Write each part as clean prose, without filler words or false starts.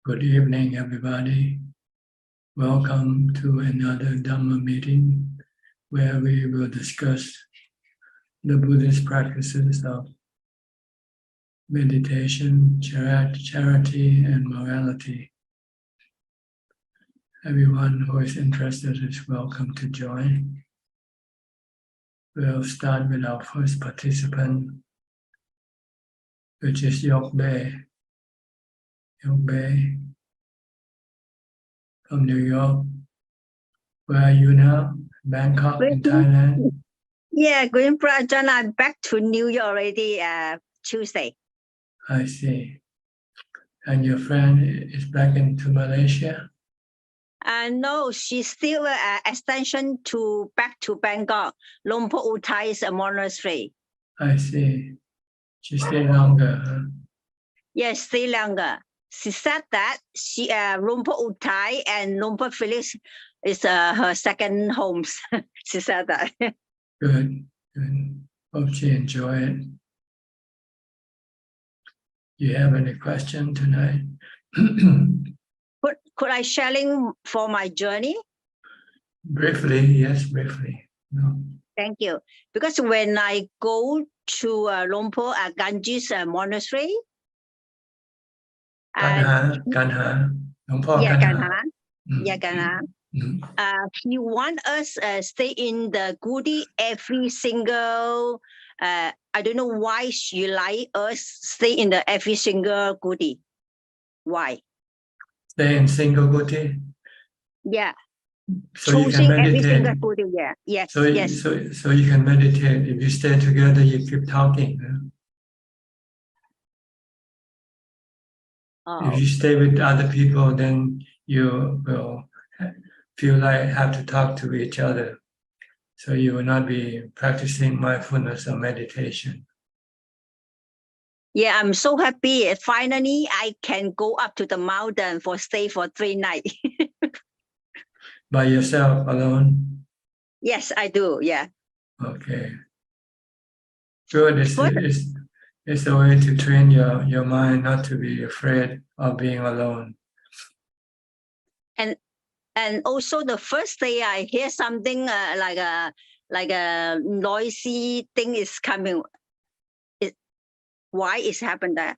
Good evening, everybody. Welcome to another Dhamma meeting where we will discuss the Buddhist practices of meditation, charity, and morality. Everyone who is interested is welcome to join. We'll start with our first participant, which is Yok Bae. Yok Bae from New York. Where are you now? Bangkok in Thailand? Yeah, going for Ajahn. I'm back to New York already Tuesday. I see. And your friend is back into Malaysia? No, she's still extension to back to Bangkok. Lumpur Uthai is a monastery. I see. She stayed longer, huh? Yes, stay longer. She said that she Lumpur Uthai and Lumpur Felix is her second homes. She said that. Good, good. Hope she enjoy it. You have any question tonight? Could I sharing for my journey? Briefly, yes, briefly. No. Thank you. Because when I go to Lumpur Ganges Monastery, Kanha. yeah, Kanha. Yeah, Kanha. Kanha. He want us stay in the Gudi every single. I don't know why she like us stay in the every single Gudi. Why? Stay in single Gudi? Yeah. So you can meditate. Every single Gudi, yeah. Yes. So, yes. So you can meditate. If you stay together, you keep talking. Huh? Oh. If you stay with other people, then you will feel like have to talk to each other. So you will not be practicing mindfulness or meditation. Yeah, I'm so happy. Finally, I can go up to the mountain for stay for 3 nights. By yourself, alone? Yes, I do. Yeah. Okay. Good. It's a way to train your mind not to be afraid of being alone. And also the first day I hear something like a noisy thing is coming. Why is happened that?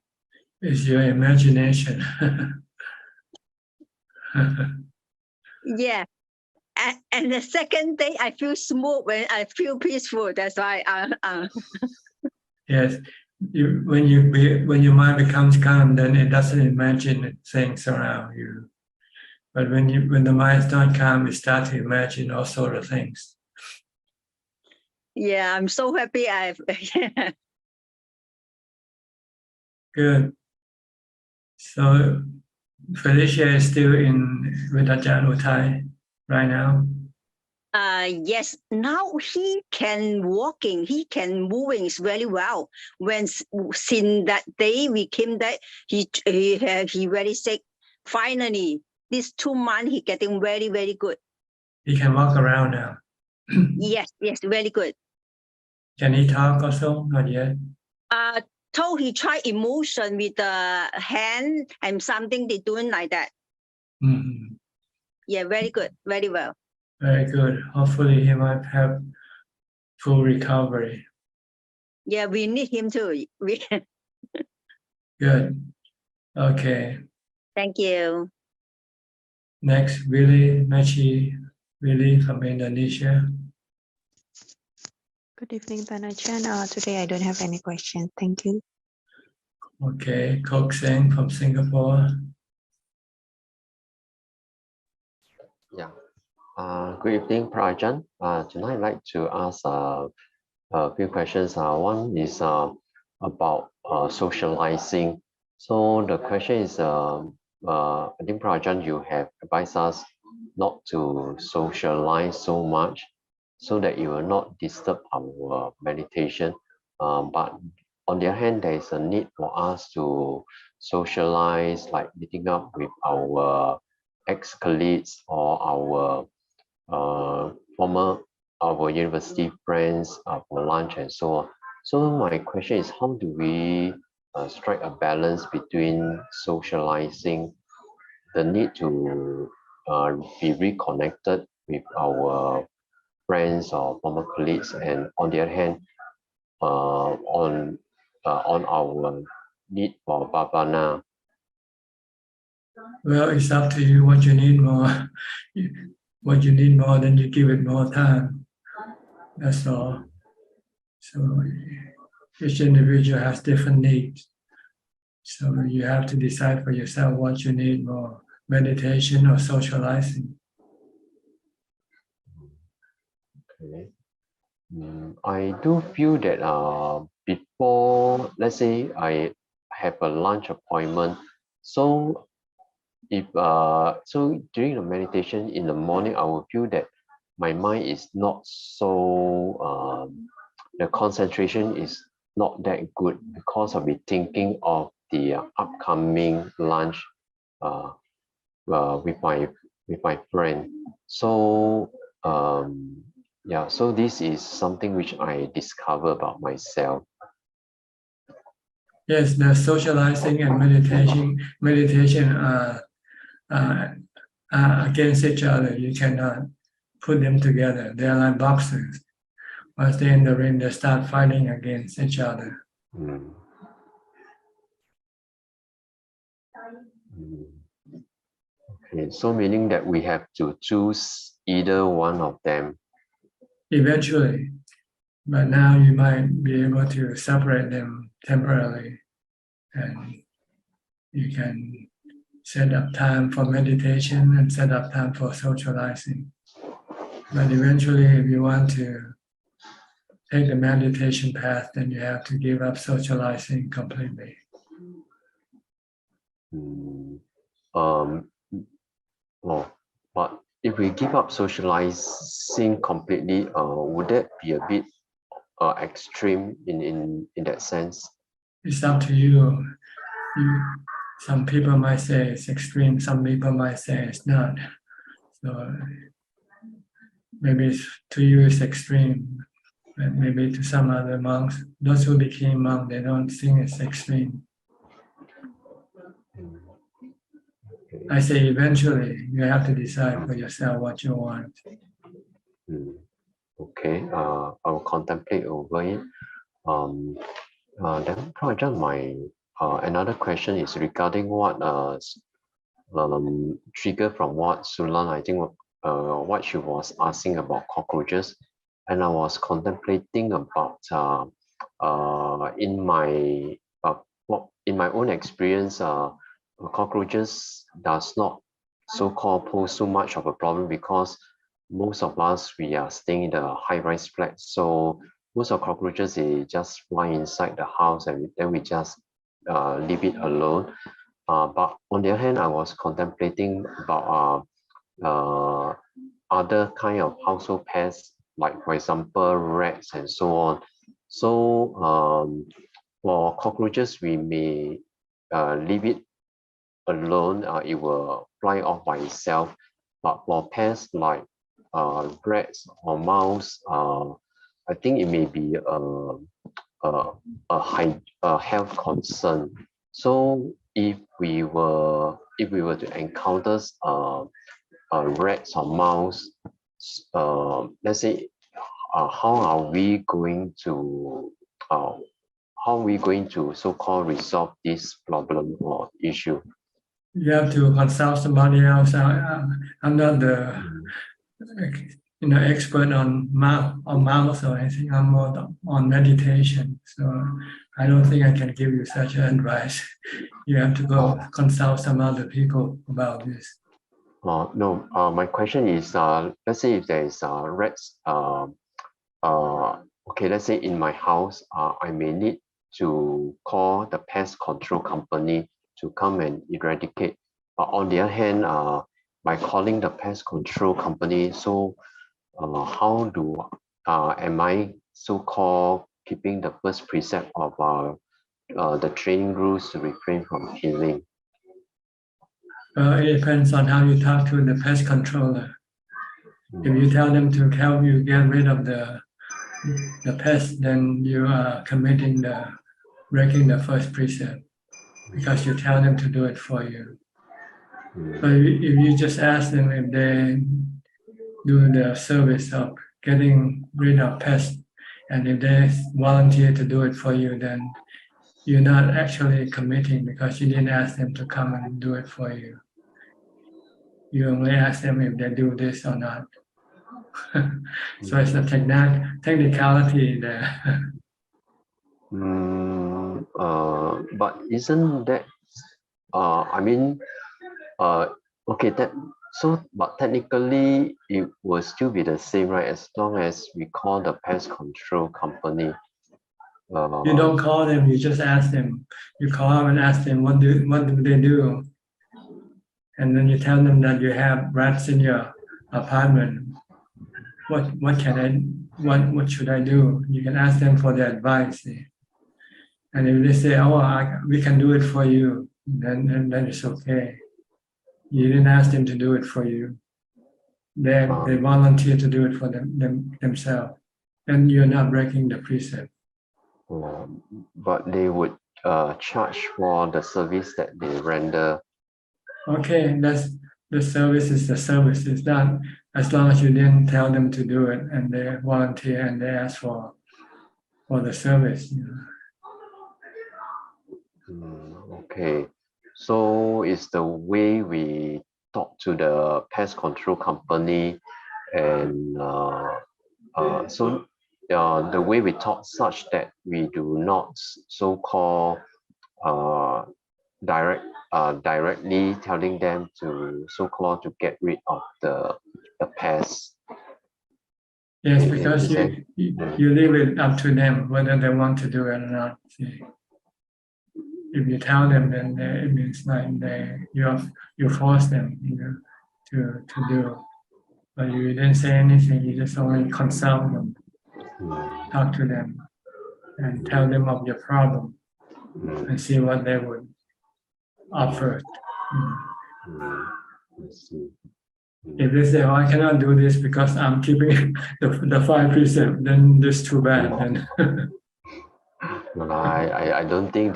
It's your imagination. Yeah. And the second day I feel smooth when I feel peaceful. That's why. Yes. When your mind becomes calm, then it doesn't imagine things around you. But when the mind is not calm, you start to imagine all sorts of things. Yeah, I'm so happy. Good. So Felicia is still with Ajahn Uthai right now. Yes. Now he can walking. He can moving very well. Since that day we came that he very sick. Finally, these 2 months he getting very, very good. He can walk around now. Yes, very good. Can he talk also? Not yet. Told he try emotion with the hand and something they doing like that. Mm-hmm. Yeah, very good, very well. Very good. Hopefully he might have full recovery. Yeah, we need him too. Good. Okay. Thank you. Next, Willie from Indonesia. Good evening, Ajahn. Today I don't have any questions. Thank you. Okay, Kok Seng from Singapore. Yeah. Good evening, Ajahn. Tonight I'd like to ask a few questions. One is about socializing. So the question is, I think Ajahn, you have advised us not to socialize so much so that it will not disturb our meditation. But on the other hand, there is a need for us to socialize, like meeting up with our ex-colleagues or our university friends for lunch and so on. So my question is, how do we strike a balance between socializing the need to be reconnected with our friends or former colleagues, and on the other hand, on our need for bhavana. Well, it's up to you what you need more. What you need more, then you give it more time. That's all. So each individual has different needs. So you have to decide for yourself what you need more, meditation or socializing. Okay. I do feel that before, let's say I have a lunch appointment, so if so during the meditation in the morning, I will feel that my mind is not so the concentration is not that good because I'll be thinking of the upcoming lunch with my friend. So yeah, so this is something which I discover about myself. Yes, the socializing and meditation are against each other. You cannot put them together. They are like boxers. Once they're in the ring, they start fighting against each other. Okay, so meaning that we have to choose either one of them. Eventually, but now you might be able to separate them temporarily, and you can set up time for meditation and set up time for socializing. But eventually, if you want to take the meditation path, then you have to give up socializing completely. Well, but if we give up socializing completely, would that be a bit extreme in that sense? It's up to you. Some people might say it's extreme. Some people might say it's not. So maybe to you it's extreme, but maybe to some other monks, those who became monks, they don't think it's extreme. I say eventually you have to decide for yourself what you want. Okay, I will contemplate over it. Then Ajahn, my another question is regarding what trigger from what Sulan, I think what she was asking about cockroaches, and I was contemplating about in my own experience, cockroaches does not so-called pose so much of a problem because most of us, we are staying in the high-rise flat, so most of cockroaches, they just fly inside the house and then we just leave it alone. But on the other hand, I was contemplating about other kind of household pests, like for example, rats and so on. So for cockroaches, we may leave it alone, it will fly off by itself. But for pests like rats or mouse, I think it may be a health concern. So if we were to encounter rats or mouse, let's say, how are we going to so-called resolve this problem or issue? You have to consult somebody else. I'm not the expert on mouse or anything. I'm more on meditation, so I don't think I can give you such advice. You have to go consult some other people about this. No, my question is, let's say if there is rats, okay, let's say in my house, I may need to call the pest control company to come and eradicate. But on the other hand, by calling the pest control company, so how am I so-called keeping the first precept of the training rules to refrain from killing? It depends on how you talk to the pest controller. If you tell them to help you get rid of the pest, then you are breaking the first precept because you tell them to do it for you. But if you just ask them if they do the service of getting rid of pests, and if they volunteer to do it for you, then you're not actually committing because you didn't ask them to come and do it for you. You only ask them if they do this or not. So it's a technicality there. But isn't that, okay, but technically it will still be the same, right? As long as we call the pest control company. You don't call them, you just ask them. You call them and ask them what do they do, and then you tell them that you have rats in your apartment. What should I do? You can ask them for their advice. See? And if they say, "Oh, we can do it for you," then it's okay. You didn't ask them to do it for you. They volunteer to do it for themselves. And you're not breaking the precept. But they would charge for the service that they render. Okay, that's the service is the service. It's not as long as you didn't tell them to do it and they volunteer and they ask for the service. You know. Okay, so it's the way we talk to the pest control company, and the way we talk such that we do not so-called directly telling them to so-called to get rid of the pests. Yes, because you leave it up to them whether they want to do it or not. See? If you tell them, then it means like you force them, to do. But you didn't say anything. You just only consult them, talk to them, and tell them of your problem, and see what they would offer. If they say, "Oh, I cannot do this because I'm keeping the 5 precepts," then that's too bad. Then. No, I don't think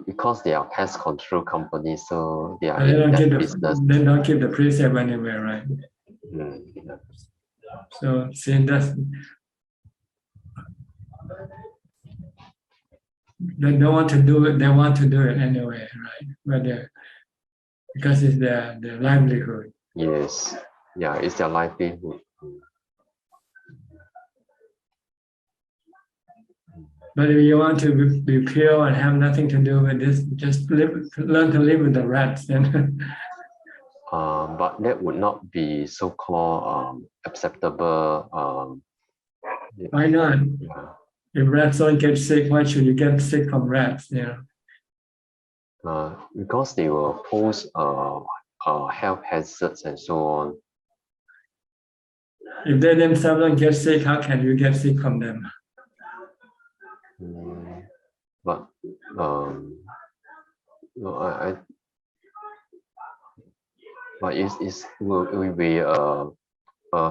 because they are pest control companies, so they are in that business. They don't keep the precept anywhere, right? Yeah. So see, they don't want to do it. They want to do it anyway, right? Because it's their livelihood. Yes. Yeah, it's their livelihood. But if you want to be pure and have nothing to do with this, just learn to live with the rats. Then. But that would not be so-called acceptable. Why not? Yeah. If rats don't get sick, why should you get sick from rats? Because they will pose health hazards and so on. If they themselves don't get sick, how can you get sick from them? But no, but it will be a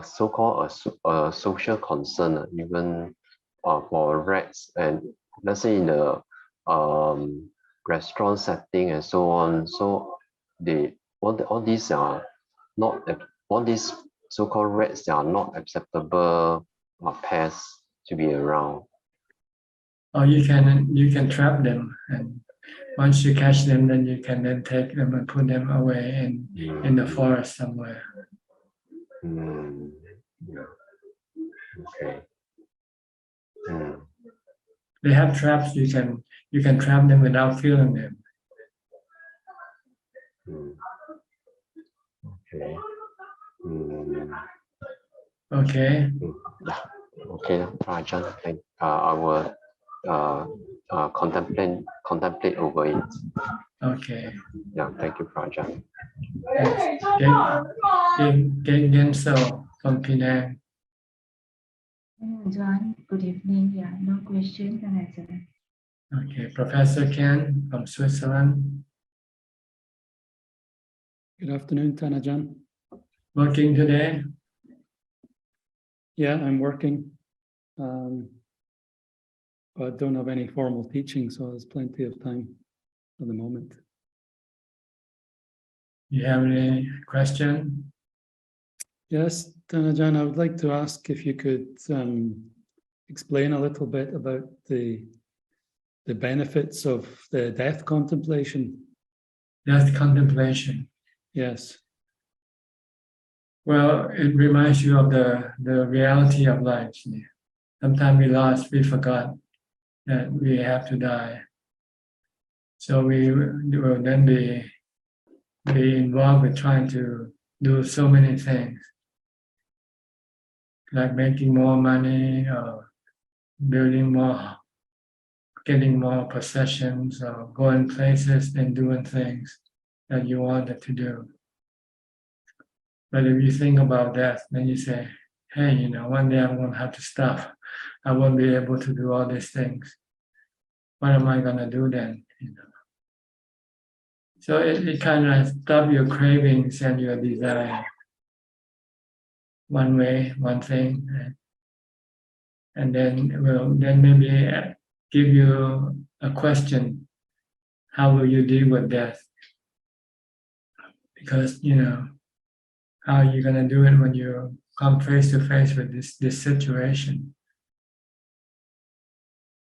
so-called a social concern, even for rats, and let's say in the restaurant setting and so on. So all these are not, all these so-called rats, they are not acceptable pests to be around. Or you can trap them, and once you catch them, then you can then take them and put them away in the forest somewhere. Yeah. Okay. They have traps. You can trap them without killing them. Okay. Okay. Yeah. Okay, Ajahn. I will contemplate over it. Okay. Yeah. Thank you, Ajahn. Genso from Penang. Ajahn, good evening. Yeah, no question, Ajahn. Okay, Professor Ken from Switzerland. Good afternoon, Ajahn. Working today? Yeah, I'm working, but don't have any formal teaching, so there's plenty of time for the moment. You have any question? Yes, Thanajan, I would like to ask if you could explain a little bit about the benefits of the death contemplation. Death contemplation. Yes. Well, it reminds you of the reality of life. Sometimes we forgot that we have to die. So we will then be involved with trying to do so many things, like making more money or building more, getting more possessions or going places and doing things that you wanted to do. But if you think about that, then you say, hey, one day I'm going to have to stop. I won't be able to do all these things. What am I going to do then? So it kind of stops your cravings and your desire. One way, one thing. And then maybe give you a question. How will you deal with death? Because, how are you going to do it when you come face to face with this situation?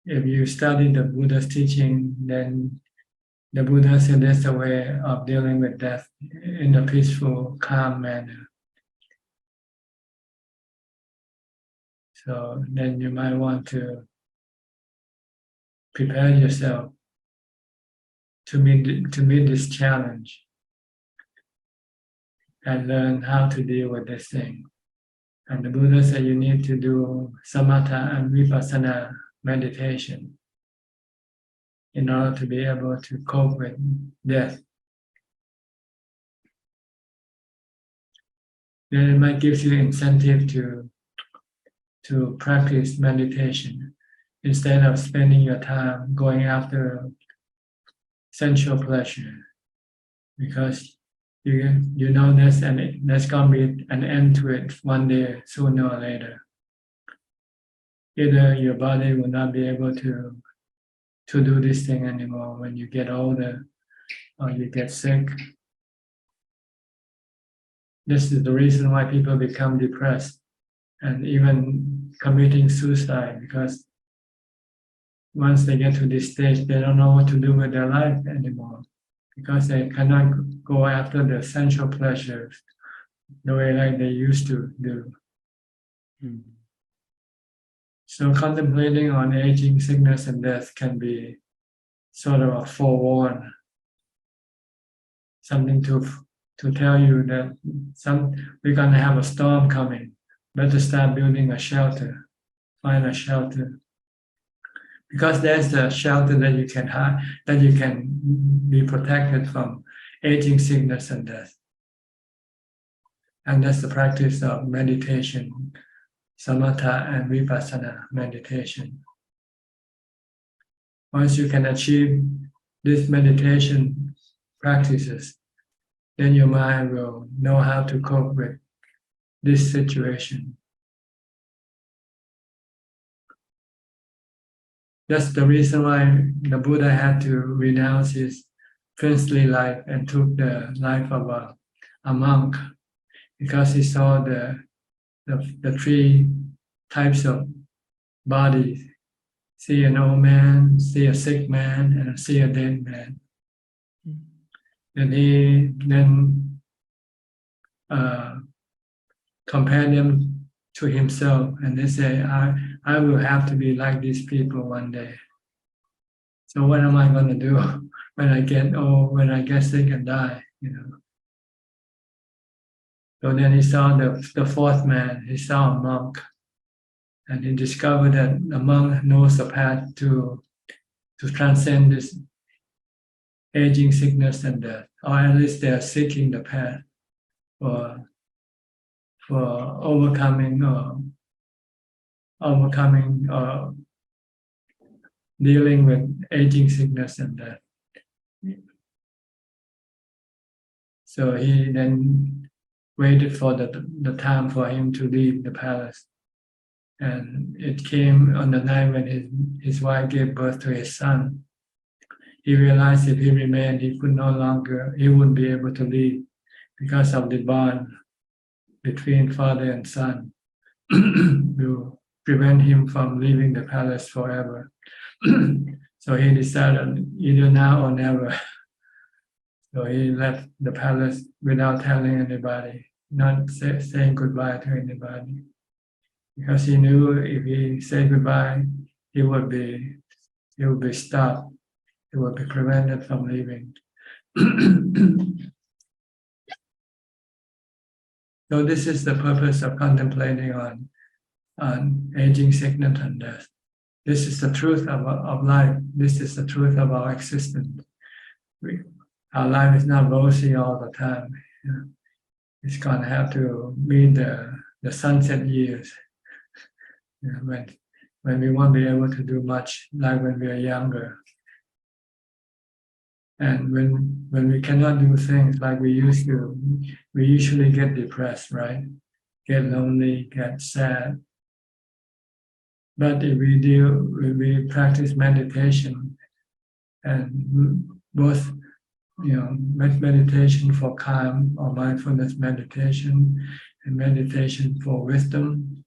If you study the Buddha's teaching, then the Buddha said there's a way of dealing with death in a peaceful, calm manner. So then you might want to prepare yourself to meet this challenge and learn how to deal with this thing. And the Buddha said you need to do samatha and vipassana meditation in order to be able to cope with death. Then it might give you incentive to practice meditation instead of spending your time going after sensual pleasure, because you know there's going to be an end to it one day, sooner or later. Either your body will not be able to do this thing anymore when you get older or you get sick. This is the reason why people become depressed and even committing suicide, because once they get to this stage, they don't know what to do with their life anymore, because they cannot go after the sensual pleasures the way like they used to do. So contemplating on aging, sickness, and death can be sort of a forewarn, something to tell you that we're going to have a storm coming. Better start building a shelter, find a shelter. Because there's the shelter that you can have, that you can be protected from aging, sickness, and death. And that's the practice of meditation, samatha and vipassana meditation. Once you can achieve these meditation practices, then your mind will know how to cope with this situation. That's the reason why the Buddha had to renounce his princely life and took the life of a monk, because he saw the three types of bodies: see an old man, see a sick man, and see a dead man. And he then compared them to himself, and they say, I will have to be like these people one day. So what am I going to do when I get old, when I get sick and die? So then he saw the fourth man. He saw a monk, and he discovered that the monk knows the path to transcend this aging, sickness, and death, or at least they are seeking the path for overcoming dealing with aging, sickness, and death. So he then waited for the time for him to leave the palace. And it came on the night when his wife gave birth to his son. He realized if he remained, he wouldn't be able to leave because of the bond between father and son, will prevent him from leaving the palace forever. So he decided either now or never. So he left the palace without telling anybody, not saying goodbye to anybody, because he knew if he said goodbye, he would be stopped. He would be prevented from leaving. So this is the purpose of contemplating on aging, sickness, and death. This is the truth of life. This is the truth of our existence. Our life is not rosy all the time. It's going to have to meet the sunset years, when we won't be able to do much, like when we are younger. And when we cannot do things like we used to, we usually get depressed, right? Get lonely, get sad. But if we practice meditation, and both, meditation for calm or mindfulness meditation and meditation for wisdom,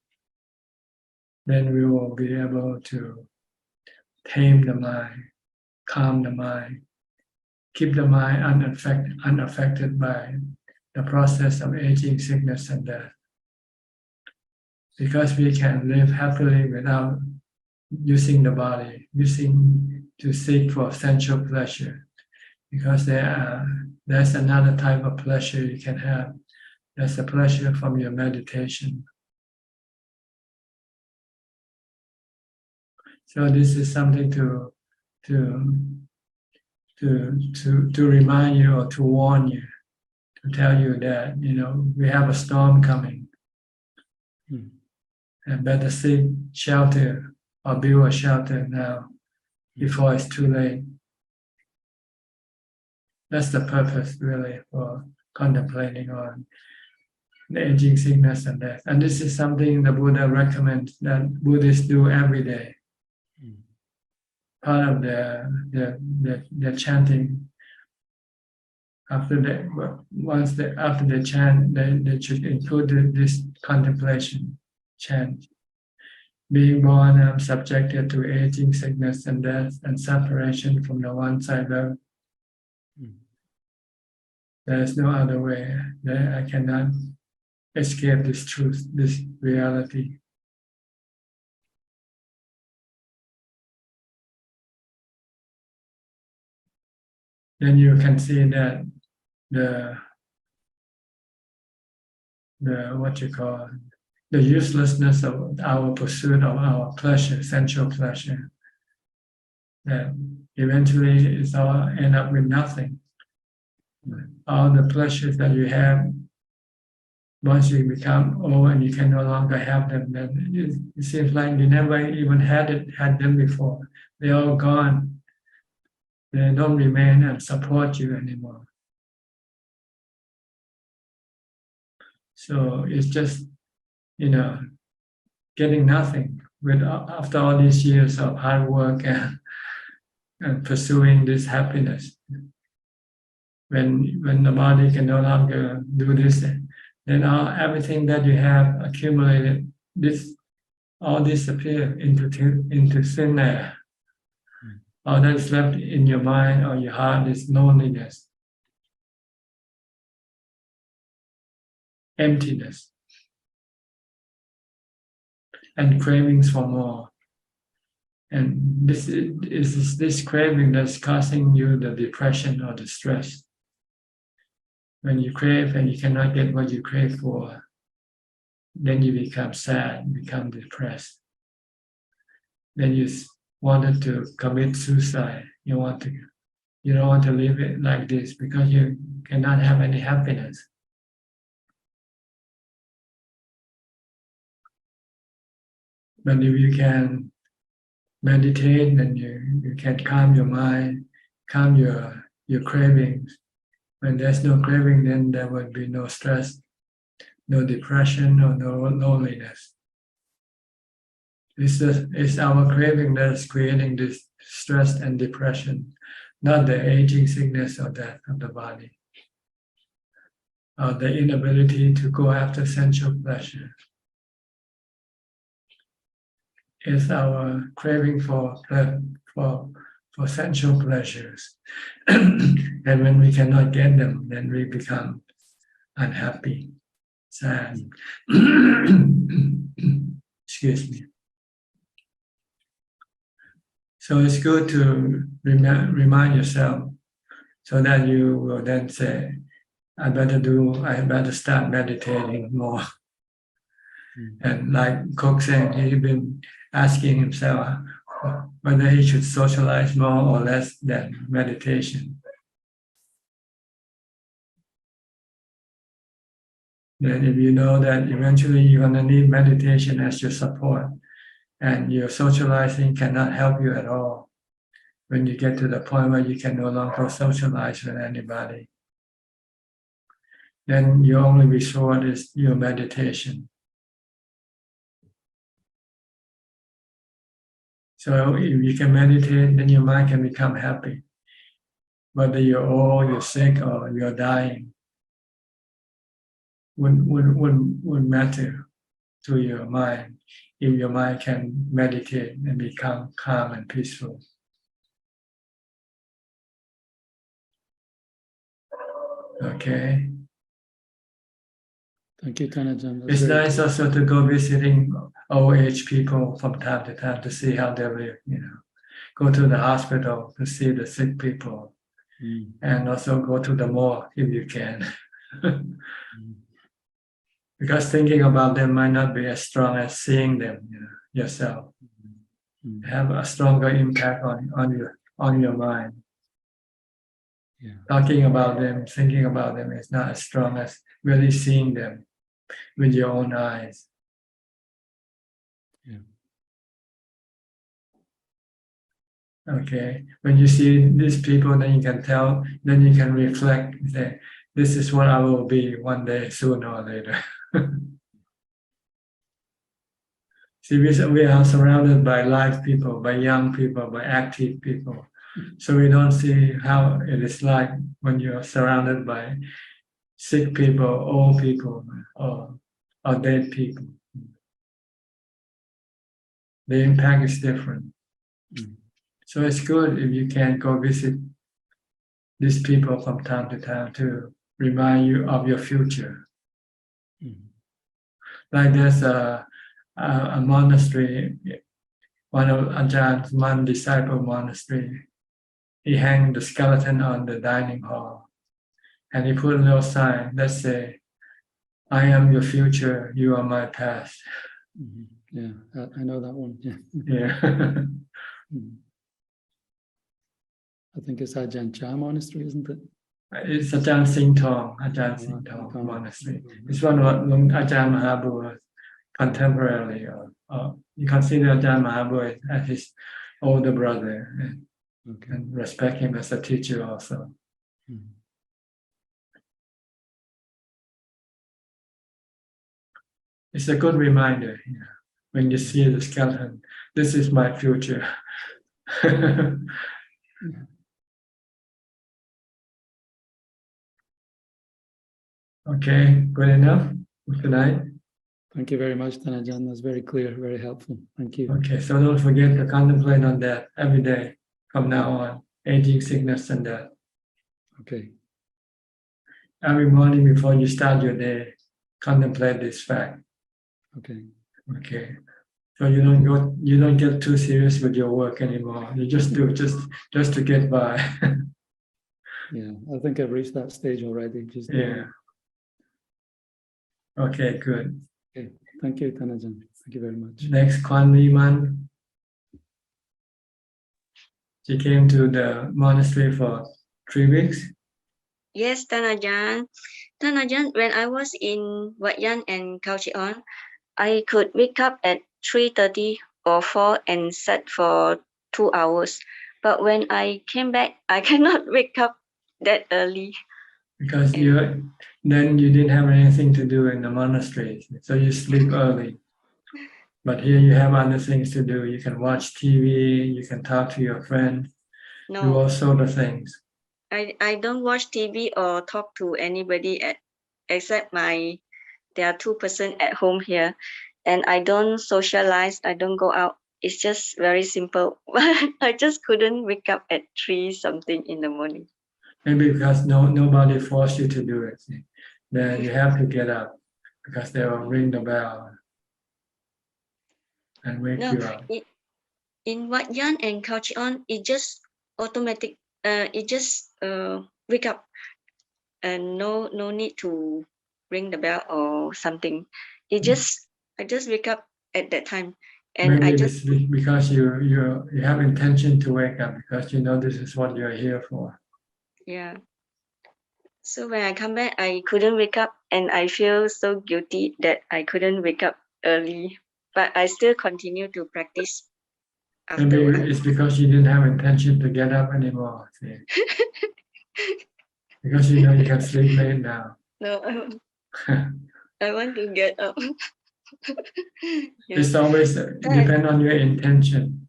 then we will be able to tame the mind, calm the mind, keep the mind unaffected by the process of aging, sickness, and death. Because we can live happily without using the body, to seek for sensual pleasure. Because there's another type of pleasure you can have. There's a pleasure from your meditation. So this is something to remind you, or to warn you, to tell you that we have a storm coming, and better seek shelter or build a shelter now before it's too late. That's the purpose, really, for contemplating on the aging, sickness, and death. And this is something the Buddha recommends that Buddhists do every day. Part of their chanting. After they chant, they should include this contemplation chant. Being born, I'm subjected to aging, sickness, and death, and separation from the ones I love. There is no other way. I cannot escape this truth, this reality. Then you can see that the uselessness of our pursuit of our pleasure, sensual pleasure, that eventually it's all end up with nothing. All the pleasures that you have, once you become old and you can no longer have them, then it seems like you never even had them before. They're all gone. They don't remain and support you anymore. So it's just, getting nothing after all these years of hard work and pursuing this happiness. When the body can no longer do this, then everything that you have accumulated, all disappear into thin air. All that's left in your mind or your heart is loneliness, emptiness, and cravings for more. And this is this craving that's causing you the depression or the stress. When you crave and you cannot get what you crave for, then you become sad, become depressed. Then you wanted to commit suicide. You don't want to live it like this because you cannot have any happiness. But if you can meditate, then you can calm your mind, calm your cravings. When there's no craving, then there will be no stress, no depression, or no loneliness. It's our craving that is creating this stress and depression, not the aging, sickness, or death of the body. the inability to go after sensual pleasure. It's our craving for sensual pleasures. And when we cannot get them, then we become unhappy, sad. Excuse me. So it's good to remind yourself so that you will then say, I better start meditating more. And like Cook said, he's been asking himself whether he should socialize more or less than meditation. Then if you know that eventually you're going to need meditation as your support, and your socializing cannot help you at all, when you get to the point where you can no longer socialize with anybody, then your only resort is your meditation. So if you can meditate, then your mind can become happy. Whether you're old, you're sick, or you're dying, wouldn't matter to your mind if your mind can meditate and become calm and peaceful. Okay. Thank you, Tanajan. It's nice also to go visiting old age people from time to time to see how they live, Go to the hospital to see the sick people. And also go to the mall if you can. Because thinking about them might not be as strong as seeing them yourself. Have a stronger impact on your mind. Yeah. Talking about them, thinking about them is not as strong as really seeing them with your own eyes. Yeah. Okay. When you see these people, then you can tell, then you can reflect and say, this is what I will be one day, sooner or later. See, we are surrounded by live people, by young people, by active people. So we don't see how it is like when you're surrounded by sick people, old people, or dead people. The impact is different. So it's good if you can go visit these people from time to time to remind you of your future. Like there's a monastery, one of Ajahn monk disciple monastery. He hanged the skeleton on the dining hall, and he put a little sign that say, "I am your future, you are my past." Yeah, I know that one. Yeah. Yeah. I think it's Ajahn Chah Monastery, isn't it? It's Ajahn Singtong monastery. It's one of Ajahn Mahabhu's contemporary. You consider Ajahn Mahabhu as his older brother, and respect him as a teacher also. It's a good reminder when you see the skeleton. This is my future. Okay, good enough for tonight. Thank you very much, Tanajan. That's very clear, very helpful. Thank you. Okay, so don't forget to contemplate on that every day from now on, aging, sickness, and death. Okay. Every morning before you start your day, contemplate this fact. Okay. Okay. So you don't get too serious with your work anymore. You just do just to get by. Yeah, I think I've reached that stage already. Just Okay, good. Okay. Thank you, Tanajan. Thank you very much. Next, Kwan Lee Man. She came to the monastery for 3 weeks. Yes, Tanajan. Tanajan, when I was in Wat Yan and Khao Chion, I could wake up at 3:30 or 4 and sit for 2 hours. But when I came back, I cannot wake up that early. Because then you didn't have anything to do in the monastery, so you sleep early. But here you have other things to do. You can watch TV, you can talk to your friends, do all sorts of things. I don't watch TV or talk to anybody except there are 2 persons at home here, and I don't socialize. I don't go out. It's just very simple. I just couldn't wake up at 3 something in the morning. Maybe because nobody forced you to do it. See. Then you have to get up because they will ring the bell and wake No, you up. in Wat Yan and Kauchion, it just automatic. It just wake up, and no need to ring the bell or something. I just wake up at that time, and Maybe I just it's because you have intention to wake up because you know this is what you're here for. yeah. So when I come back, I couldn't wake up, and I feel so guilty that I couldn't wake up early. But I still continue to practice Maybe afterward. it's because you didn't have intention to get up anymore. See. Because you know you can sleep late now. No, I want to get up. Yeah. It's always depend on your intention.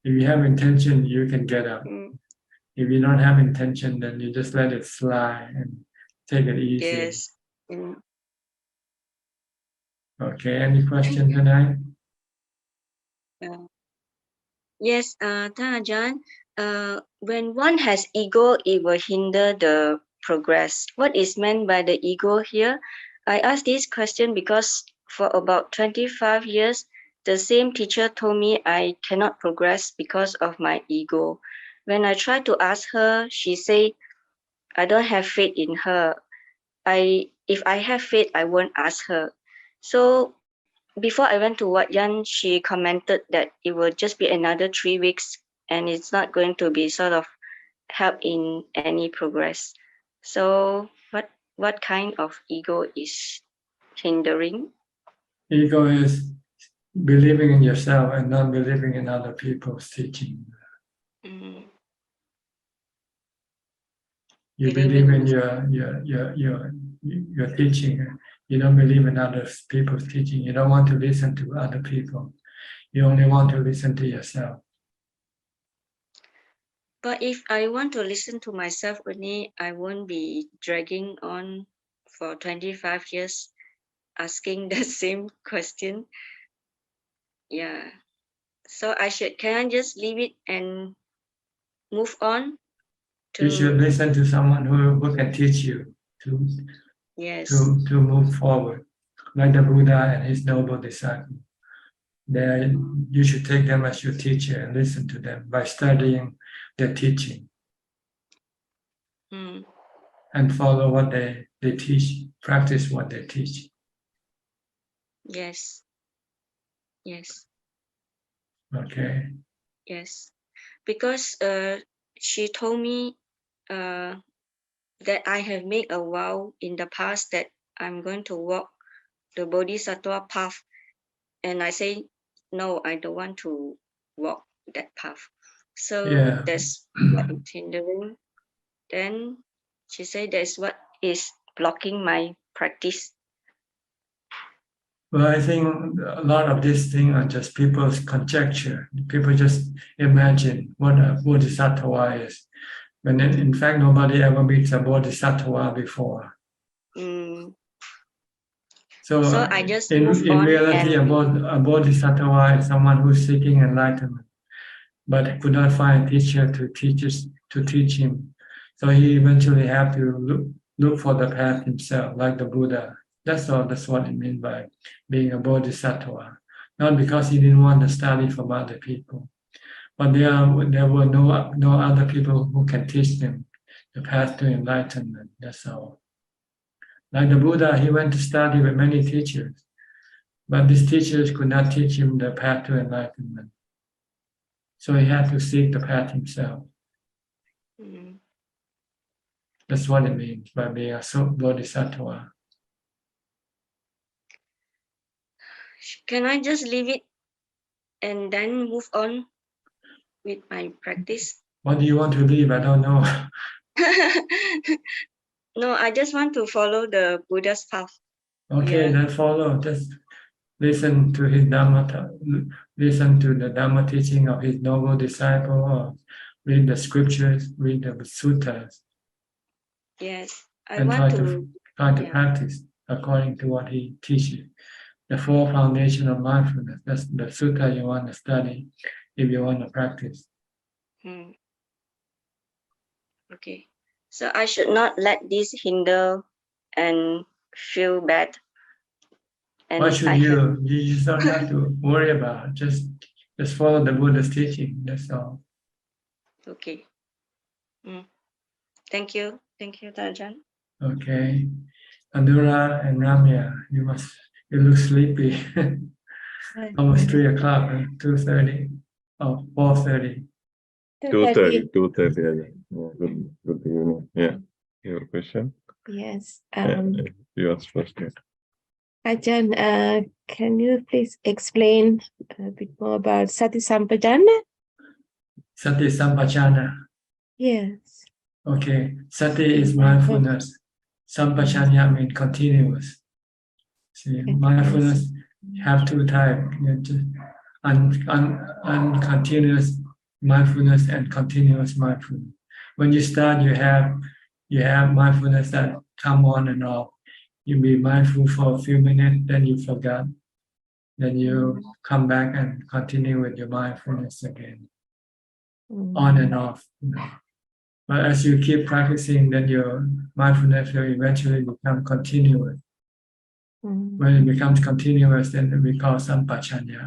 If you have intention, you can get up. Mm, If you don't have intention, then you just let it slide and take it easy. yes. Mm. Okay, any question tonight? Yes, Ajahn, when one has ego, it will hinder the progress. What is meant by the ego here? I asked this question because for about 25 years, the same teacher told me I cannot progress because of my ego. When I tried to ask her, she said, I don't have faith in her. If I have faith, I won't ask her. So before I went to Wat Yan, she commented that it will just be another 3 weeks and it's not going to be sort of help in any progress. So what kind of ego is hindering? Ego is believing in yourself and not believing in other people's teaching. Mm, You Believing believe in in your teaching. You don't believe in other people's teaching. You don't want to listen to other people. You only want to listen to yourself. But if I want to listen to myself only, I won't be dragging on for 25 years asking the same question. Yeah. So can I just leave it and move on You should to, listen to someone who can teach you yes. to move forward, like the Buddha and his noble disciple. You should take them as your teacher and listen to them by studying their teaching Mm, and follow what they teach, practice what they teach. yes. Yes. Okay. Yes. Because she told me that I have made a vow in the past that I'm going to walk the Bodhisattva path. And I say, no, I don't want to walk that path. So Yeah. that's what is hindering. Then she said that's what is blocking my practice. Well, I think a lot of these things are just people's conjecture. People just imagine what a bodhisattva is. When in fact, nobody ever meets a bodhisattva before. Mm, So I just in move on reality, and a bodhisattva is someone who's seeking enlightenment, but could not find a teacher to teach him. So he eventually have to look for the path himself, like the Buddha. That's all. That's what it means by being a bodhisattva. Not because he didn't want to study from other people, but there were no other people who can teach him the path to enlightenment. That's all. Like the Buddha, he went to study with many teachers, but these teachers could not teach him the path to enlightenment. So he had to seek the path himself. mm, That's what it means by being a bodhisattva. can I just leave it and then move on with my practice? What do you want to leave? I don't know. No, I just want to follow the Buddha's path. Okay, Yeah. then follow. Just listen to his Dhamma, listen to the Dhamma teaching of his noble disciple, or read the scriptures, read the suttas, Yes, I and want try to try to Yeah. practice according to what he teaches. The four foundation of mindfulness, that's the sutta you want to study if you want to practice. Hmm. Okay. So I should not let this hinder and feel bad. And What should I you? You just don't have to worry about. Just follow the Buddha's teaching. That's all. Okay. Thank you. Thank you, Ajahn. Okay. Anura and Ramya, you look sleepy. Almost 3 o'clock, 2:30, oh, 4:30. 2:30. 2:30. Yeah, good evening. Yeah. You have a question? Yes. You asked first. Yeah. Ajahn, can you please explain a bit more about Sati Sampajana? Sati Sampajana. Yes. Okay. Sati is mindfulness. Sampajana means continuous. See, mindfulness have two types. Uncontinuous mindfulness and continuous mindfulness. When you start, you have mindfulness that come on and off. You be mindful for a few minutes, then you forgot. Then you come back and continue with your mindfulness again, on and off. But as you keep practicing, then your mindfulness will eventually become continuous. When it becomes continuous, then we call sampajanya.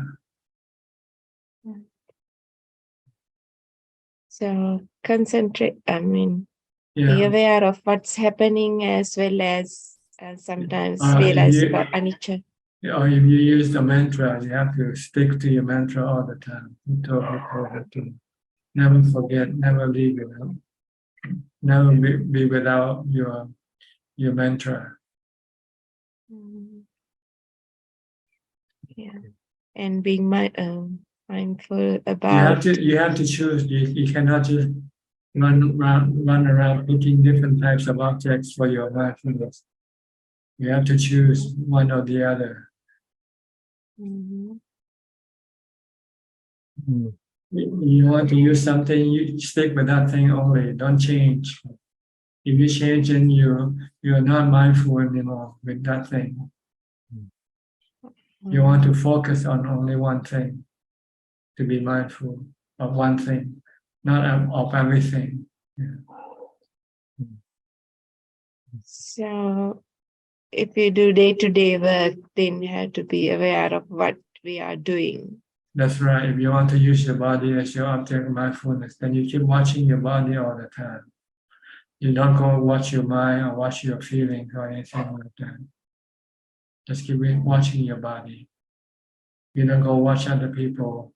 So concentrate, be Yeah. aware of what's happening as well as sometimes If realize you- about anicca. Or if you use the mantra, you have to stick to your mantra all the time. Never forget, never leave without, never be without your mantra. Yeah. And being mindful You about have to choose. You cannot just run around picking different types of objects for your mindfulness. You have to choose one or the other. You want to use something, you stick with that thing only. Don't change. If you change, then you're not mindful anymore with that thing. You want to focus on only one thing, to be mindful of one thing, not of everything. Yeah. So if you do day-to-day work, then you have to be aware of what we are doing. That's right. If you want to use your body as your object of mindfulness, then you keep watching your body all the time. You don't go watch your mind or watch your feelings or anything like that. Just keep watching your body. You don't go watch other people,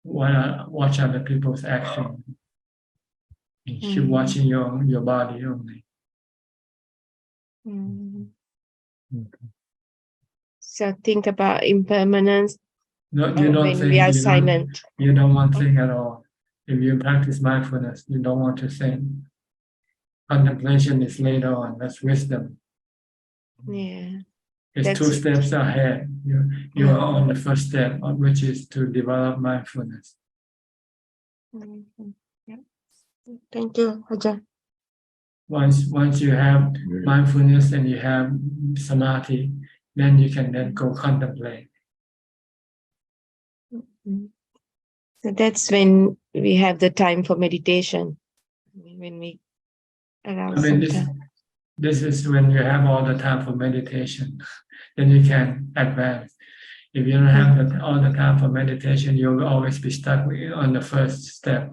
watch other people's action. You keep watching your body only. So think about impermanence No, you don't when think, we are silent. You don't want to think at all. If you practice mindfulness, you don't want to think. Contemplation is later on. That's wisdom. Yeah. It's That's 2 it. steps ahead. You are on the first step, which is to develop mindfulness. Yeah. Thank you, Ajahn. Once you have mindfulness and you have samadhi, then you can then go contemplate. So that's when we have the time for meditation. When we allow some time. This is when you have all the time for meditation, then you can advance. If you don't have all the time for meditation, you'll always be stuck on the first step,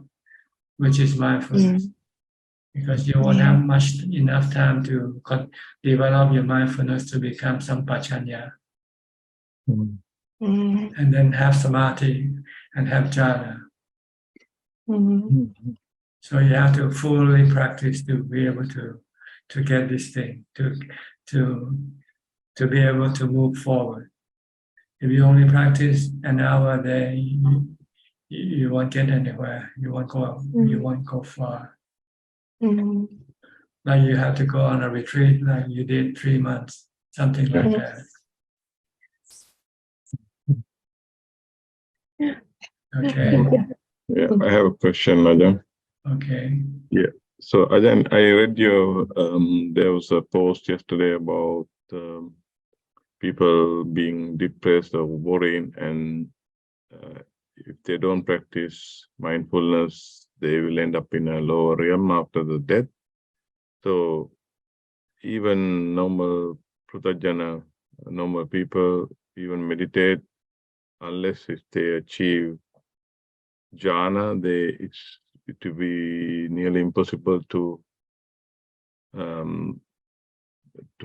which is mindfulness. Because you won't have enough time to develop your mindfulness to become sampajanya. And then have samadhi and have jhana. So you have to fully practice to be able to get this thing, to be able to move forward. If you only practice an hour a day, you won't get anywhere. You won't go far. Like you have to go on a retreat like you did 3 months, something like that. Okay. Yeah, I have a question, Ajahn. Okay. Yeah. So Ajahn, I read your there was a post yesterday about people being depressed or worrying, and if they don't practice mindfulness, they will end up in a lower realm after the death. So even normal prutajana, normal people, even meditate, unless if they achieve jhana, it will be nearly impossible to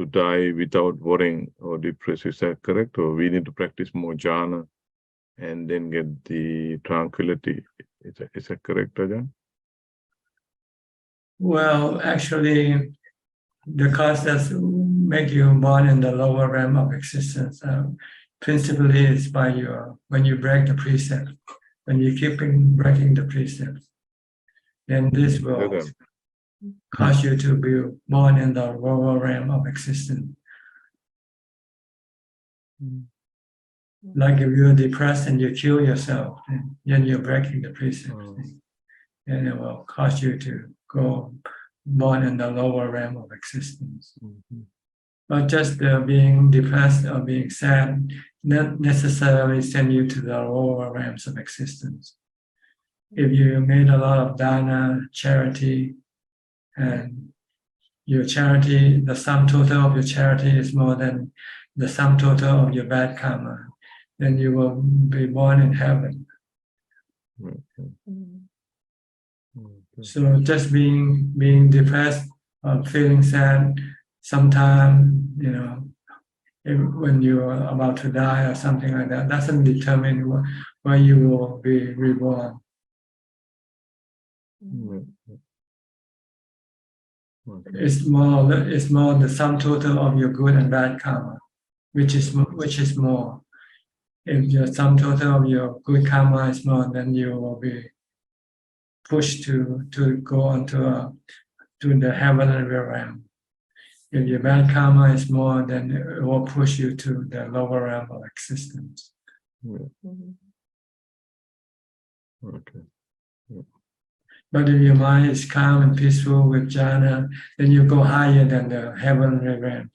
die without worrying or depressed. Is that correct? Or we need to practice more jhana and then get the tranquility. Is that correct, Ajahn? Well, actually, the cause that make you born in the lower realm of existence principally is by when you break the precept. When you keep breaking the precepts, then this will cause you to be born in the lower realm of existence. Like if you're depressed and you kill yourself, then you're breaking the precepts. And it will cause you to go born in the lower realm of existence. But just being depressed or being sad not necessarily send you to the lower realms of existence. If you made a lot of dana, charity, and your charity, the sum total of your charity is more than the sum total of your bad karma, then you will be born in heaven. So just being depressed or feeling sad, sometimes, when you're about to die or something like that, doesn't determine where you will be reborn. It's more the sum total of your good and bad karma, which is more. If your sum total of your good karma is more, then you will be pushed to go on to the heavenly realm. If your bad karma is more, then it will push you to the lower realm of existence. Okay. But if your mind is calm and peaceful with jhana, then you go higher than the heavenly realm.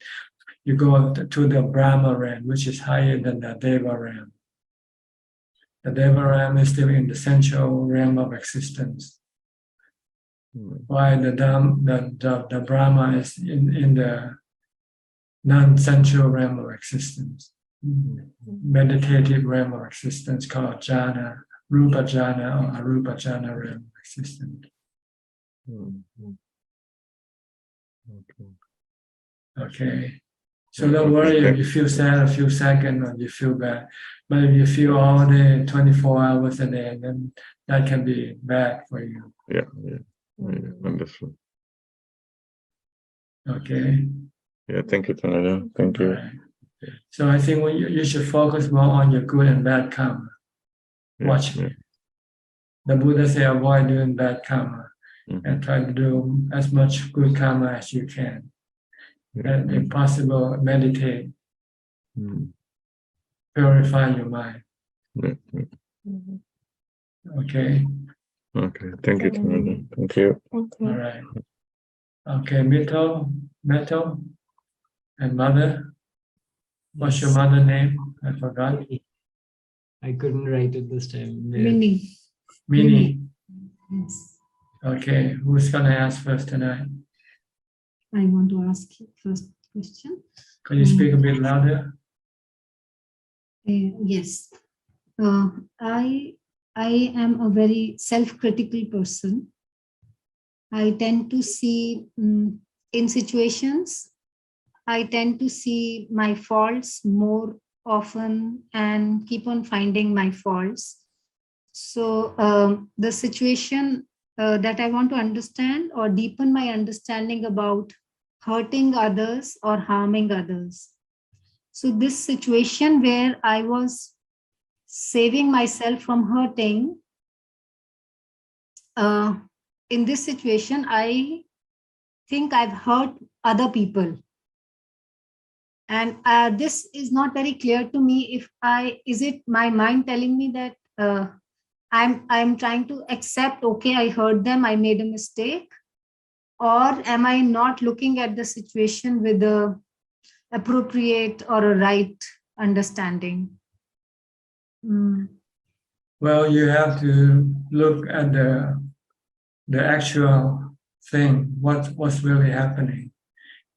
You go to the Brahma realm, which is higher than the Deva realm. The Deva realm is still in the central realm of existence, while the Brahma is in the non-central realm of existence, meditative realm of existence called jhana, rupa jhana or arupa jhana realm of existence. Okay. So don't worry if you feel sad a few seconds or you feel bad. But if you feel all day, 24 hours a day, then that can be bad for you. Yeah. Understood. Okay. Yeah, thank you, Tanaja. Thank you. Right. So I think you should focus more on your good and bad karma. Watch. The Buddha said avoid doing bad karma and try to do as much good karma as you can. And if possible, meditate. Purify your mind. Okay. Okay. Thank you, Tanaja. Thank you. All right. Okay, Mito, and mother. What's your mother name? I forgot. I couldn't write it this time. Minnie. Minnie. Yes. Okay, who's gonna ask first tonight? I want to ask you first question. Can you speak a bit louder? Yes. I am a very self-critical person. I tend to see in situations, I tend to see my faults more often and keep on finding my faults. So the situation that I want to understand or deepen my understanding about hurting others or harming others. So this situation where I was saving myself from hurting, in this situation, I think I've hurt other people. And this is not very clear to me. Is it my mind telling me that I'm trying to accept, okay, I hurt them, I made a mistake, or am I not looking at the situation with a appropriate or a right understanding? Well, you have to look at the actual thing. What's really happening?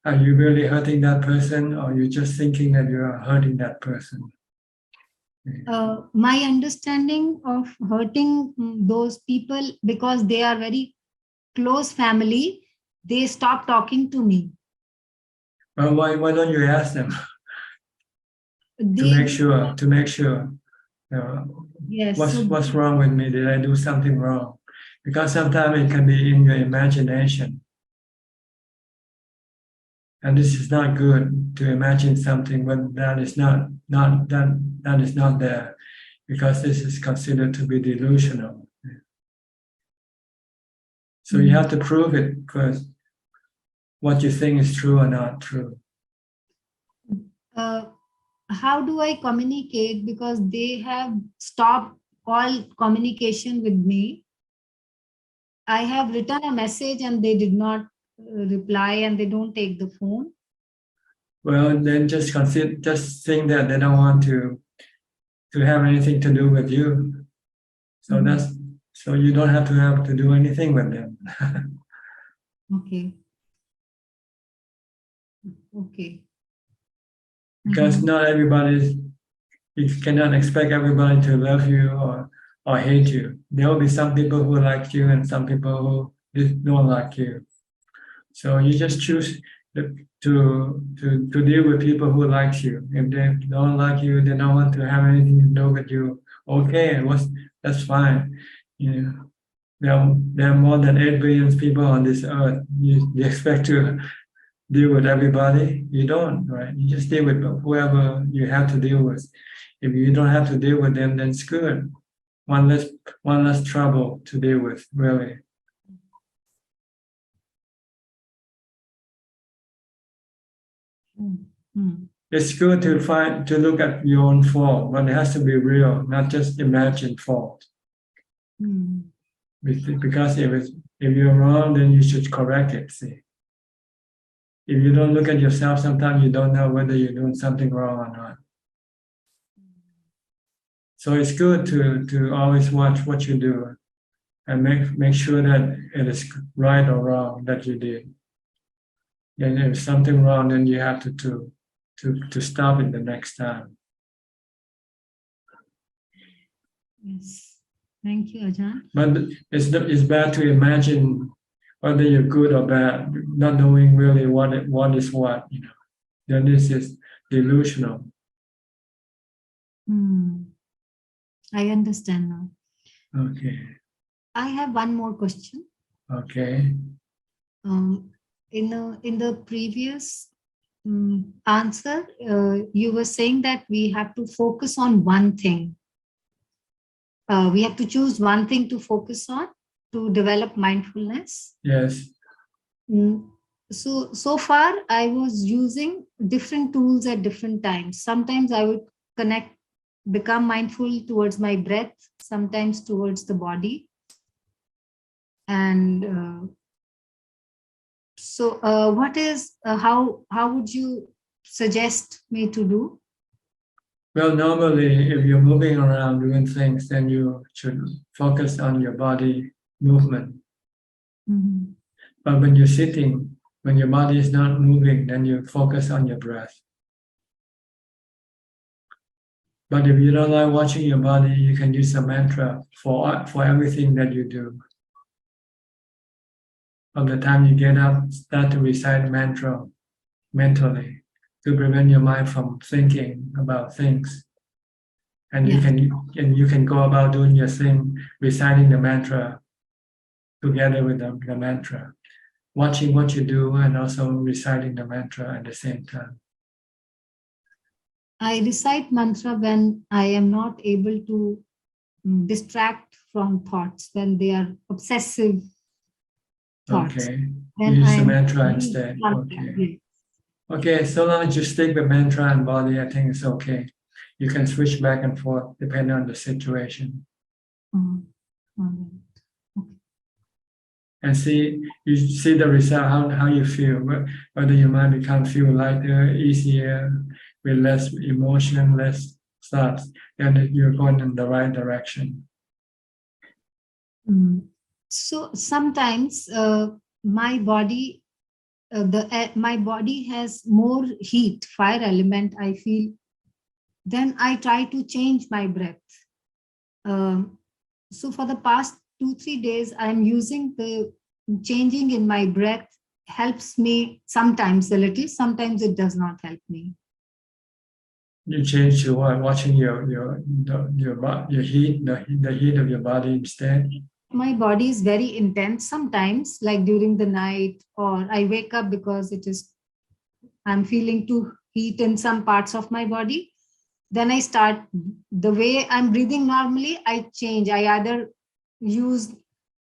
Are you really hurting that person, or are you just thinking that you are hurting that person? My understanding of hurting those people, because they are very close family, they stop talking to me. Well, why don't you ask them to make sure? Yes. What's wrong with me? Did I do something wrong? Because sometimes it can be in your imagination. And this is not good to imagine something when that is not there, because this is considered to be delusional. So you have to prove it first, what you think is true or not true. How do I communicate? Because they have stopped all communication with me. I have written a message and they did not reply, and they don't take the phone. Well, then just think that they don't want to have anything to do with you. So so you don't have to do anything with them. Okay. Okay. Because not everybody, you cannot expect everybody to love you or hate you. There will be some people who like you and some people who don't like you. So you just choose to deal with people who like you. If they don't like you, they don't want to have anything to do with you. Okay, that's fine. There are more than 8 billion people on this earth. You expect to deal with everybody? You don't, right? You just deal with whoever you have to deal with. If you don't have to deal with them, then it's good. One less trouble to deal with, really. It's good to look at your own fault, but it has to be real, not just imagined fault. Because if you're wrong, then you should correct it. See, if you don't look at yourself, sometimes you don't know whether you're doing something wrong or not. So it's good to always watch what you do and make sure that it is right or wrong that you did. And if something wrong, then you have to stop it the next time. Yes. Thank you, Ajahn. But it's bad to imagine whether you're good or bad, not knowing really what is what. Then this is delusional. I understand now. Okay. I have one more question. Okay. In the previous answer, you were saying that we have to focus on one thing. We have to choose one thing to focus on to develop mindfulness. Yes. So far, I was using different tools at different times. Sometimes I would become mindful towards my breath, sometimes towards the body. And how would you suggest me to do? Well, normally, if you're moving around doing things, then you should focus on your body movement. But when you're sitting, when your body is not moving, then you focus on your breath. But if you don't like watching your body, you can use a mantra for everything that you do. From the time you get up, start to recite mantra mentally to prevent your mind from thinking about things. And you can go about doing your thing, reciting the mantra together with the mantra, watching what you do and also reciting the mantra at the same time. I recite mantra when I am not able to distract from thoughts, when they are obsessive thoughts. Okay, use the mantra instead. Okay. Okay, so long as you stick with mantra and body, I think it's okay. You can switch back and forth depending on the situation. and you see the result, how you feel, whether your mind feel lighter, easier, with less emotion, less thoughts, then you're going in the right direction. So sometimes my body has more heat, fire element, I feel. Then I try to change my breath. So for the past 2-3 days, I'm using the changing in my breath helps me sometimes a little, sometimes it does not help me. You change to what? Watching your heat, the heat of your body instead. My body is very intense sometimes, like during the night, or I wake up because I'm feeling too heat in some parts of my body. Then I start the way I'm breathing normally, I change. I either use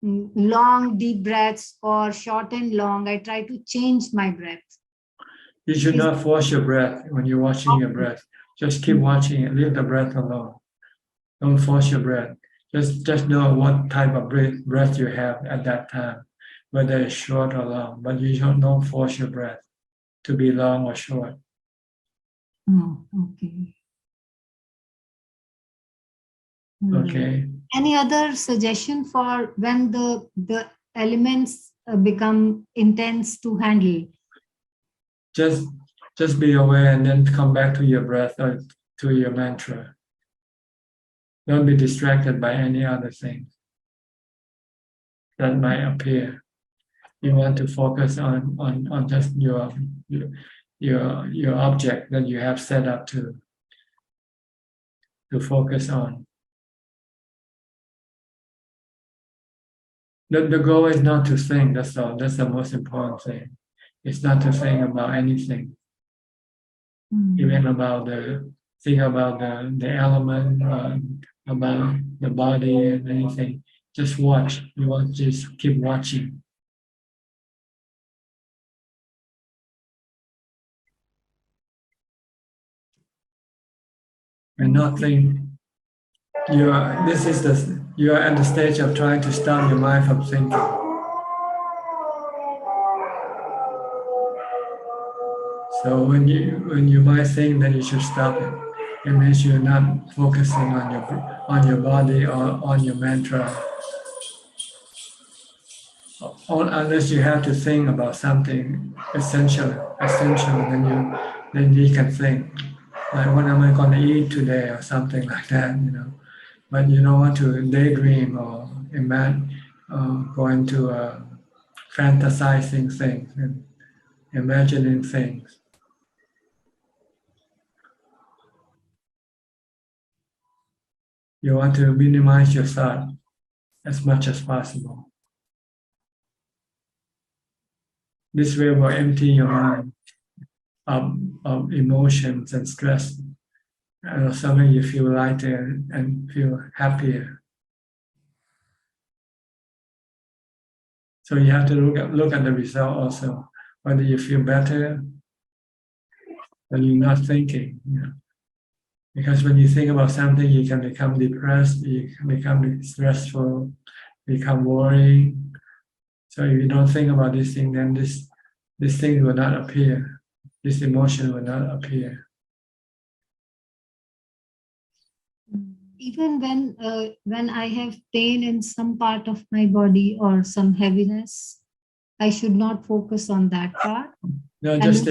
long deep breaths or short and long. I try to change my breath. You should not force your breath when you're watching your breath. Just keep watching it. Leave the breath alone. Don't force your breath. Just know what type of breath you have at that time, whether it's short or long. But you don't force your breath to be long or short. Oh, okay. Okay. Any other suggestion for when the elements become intense to handle? Just be aware and then come back to your breath or to your mantra. Don't be distracted by any other thing that might appear. You want to focus on just your object that you have set up to focus on. The goal is not to think, that's all. That's the most important thing. It's not to think about anything. Even about think about the element, about the body and anything. Just watch. You want to just keep watching. And not think. You are at the stage of trying to stop your mind from thinking. So when you might think, then you should stop it. It means you're not focusing on your body or on your mantra. Unless you have to think about something essential, then you can think, like what am I going to eat today or something like that, But you don't want to daydream or imagine, go into fantasizing things and imagining things. You want to minimize your thought as much as possible. This way will empty your mind of emotions and stress. And suddenly you feel lighter and feel happier. So you have to look at the result also, whether you feel better when you're not thinking. Because when you think about something, you can become depressed, you can become stressful, become worried. So if you don't think about this thing, then this thing will not appear. This emotion will not appear. Even when I have pain in some part of my body or some heaviness, I should not focus on that part. No, just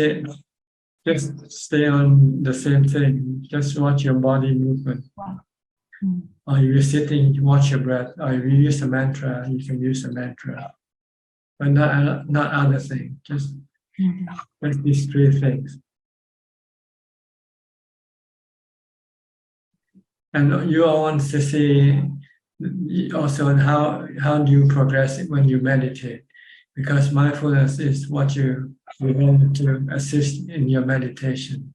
stay on the same thing. Just watch your body movement. Or if you're sitting, watch your breath. Or if you use a mantra, you can use a mantra. But not other things. Just these three things. And you all want to see also how do you progress when you meditate, because mindfulness is what you want to assist in your meditation.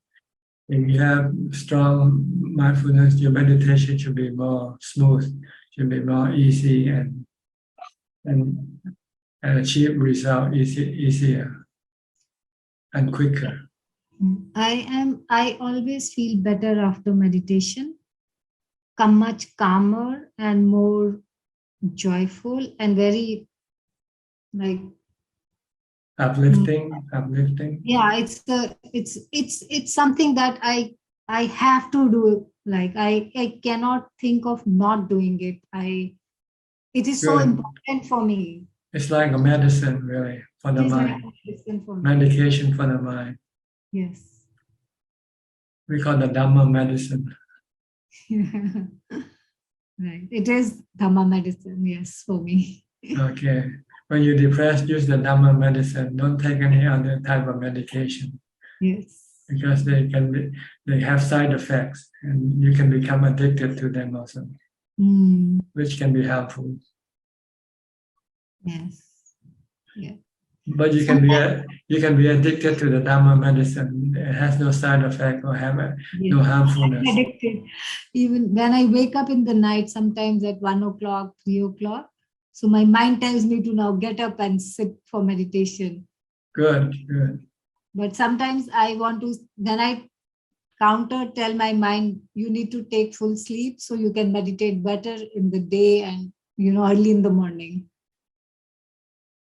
If you have strong mindfulness, your meditation should be more smooth, should be more easy and achieve result easier and quicker. I always feel better after meditation. Come much calmer and more joyful and very like uplifting. yeah, it's something that I have to do. Like I cannot think of not doing it. It is so Good. important for me. It's like a medicine, really, for the It is like mind. medicine for me. Medication for the mind. Yes. We call the Dhamma medicine. Right. It is Dhamma medicine, yes, for me. Okay. When you're depressed, use the Dhamma medicine. Don't take any other type of medication Yes. because they have side effects and you can become addicted to them also, which can be harmful. Yes. Yeah. But you can be addicted to the Dhamma medicine. It has no side effect or no harmfulness. I'm addicted. Even when I wake up in the night, sometimes at 1 o'clock, 3 o'clock. So my mind tells me to now get up and sit for meditation. Good. But sometimes then I tell my mind, you need to take full sleep so you can meditate better in the day and, early in the morning.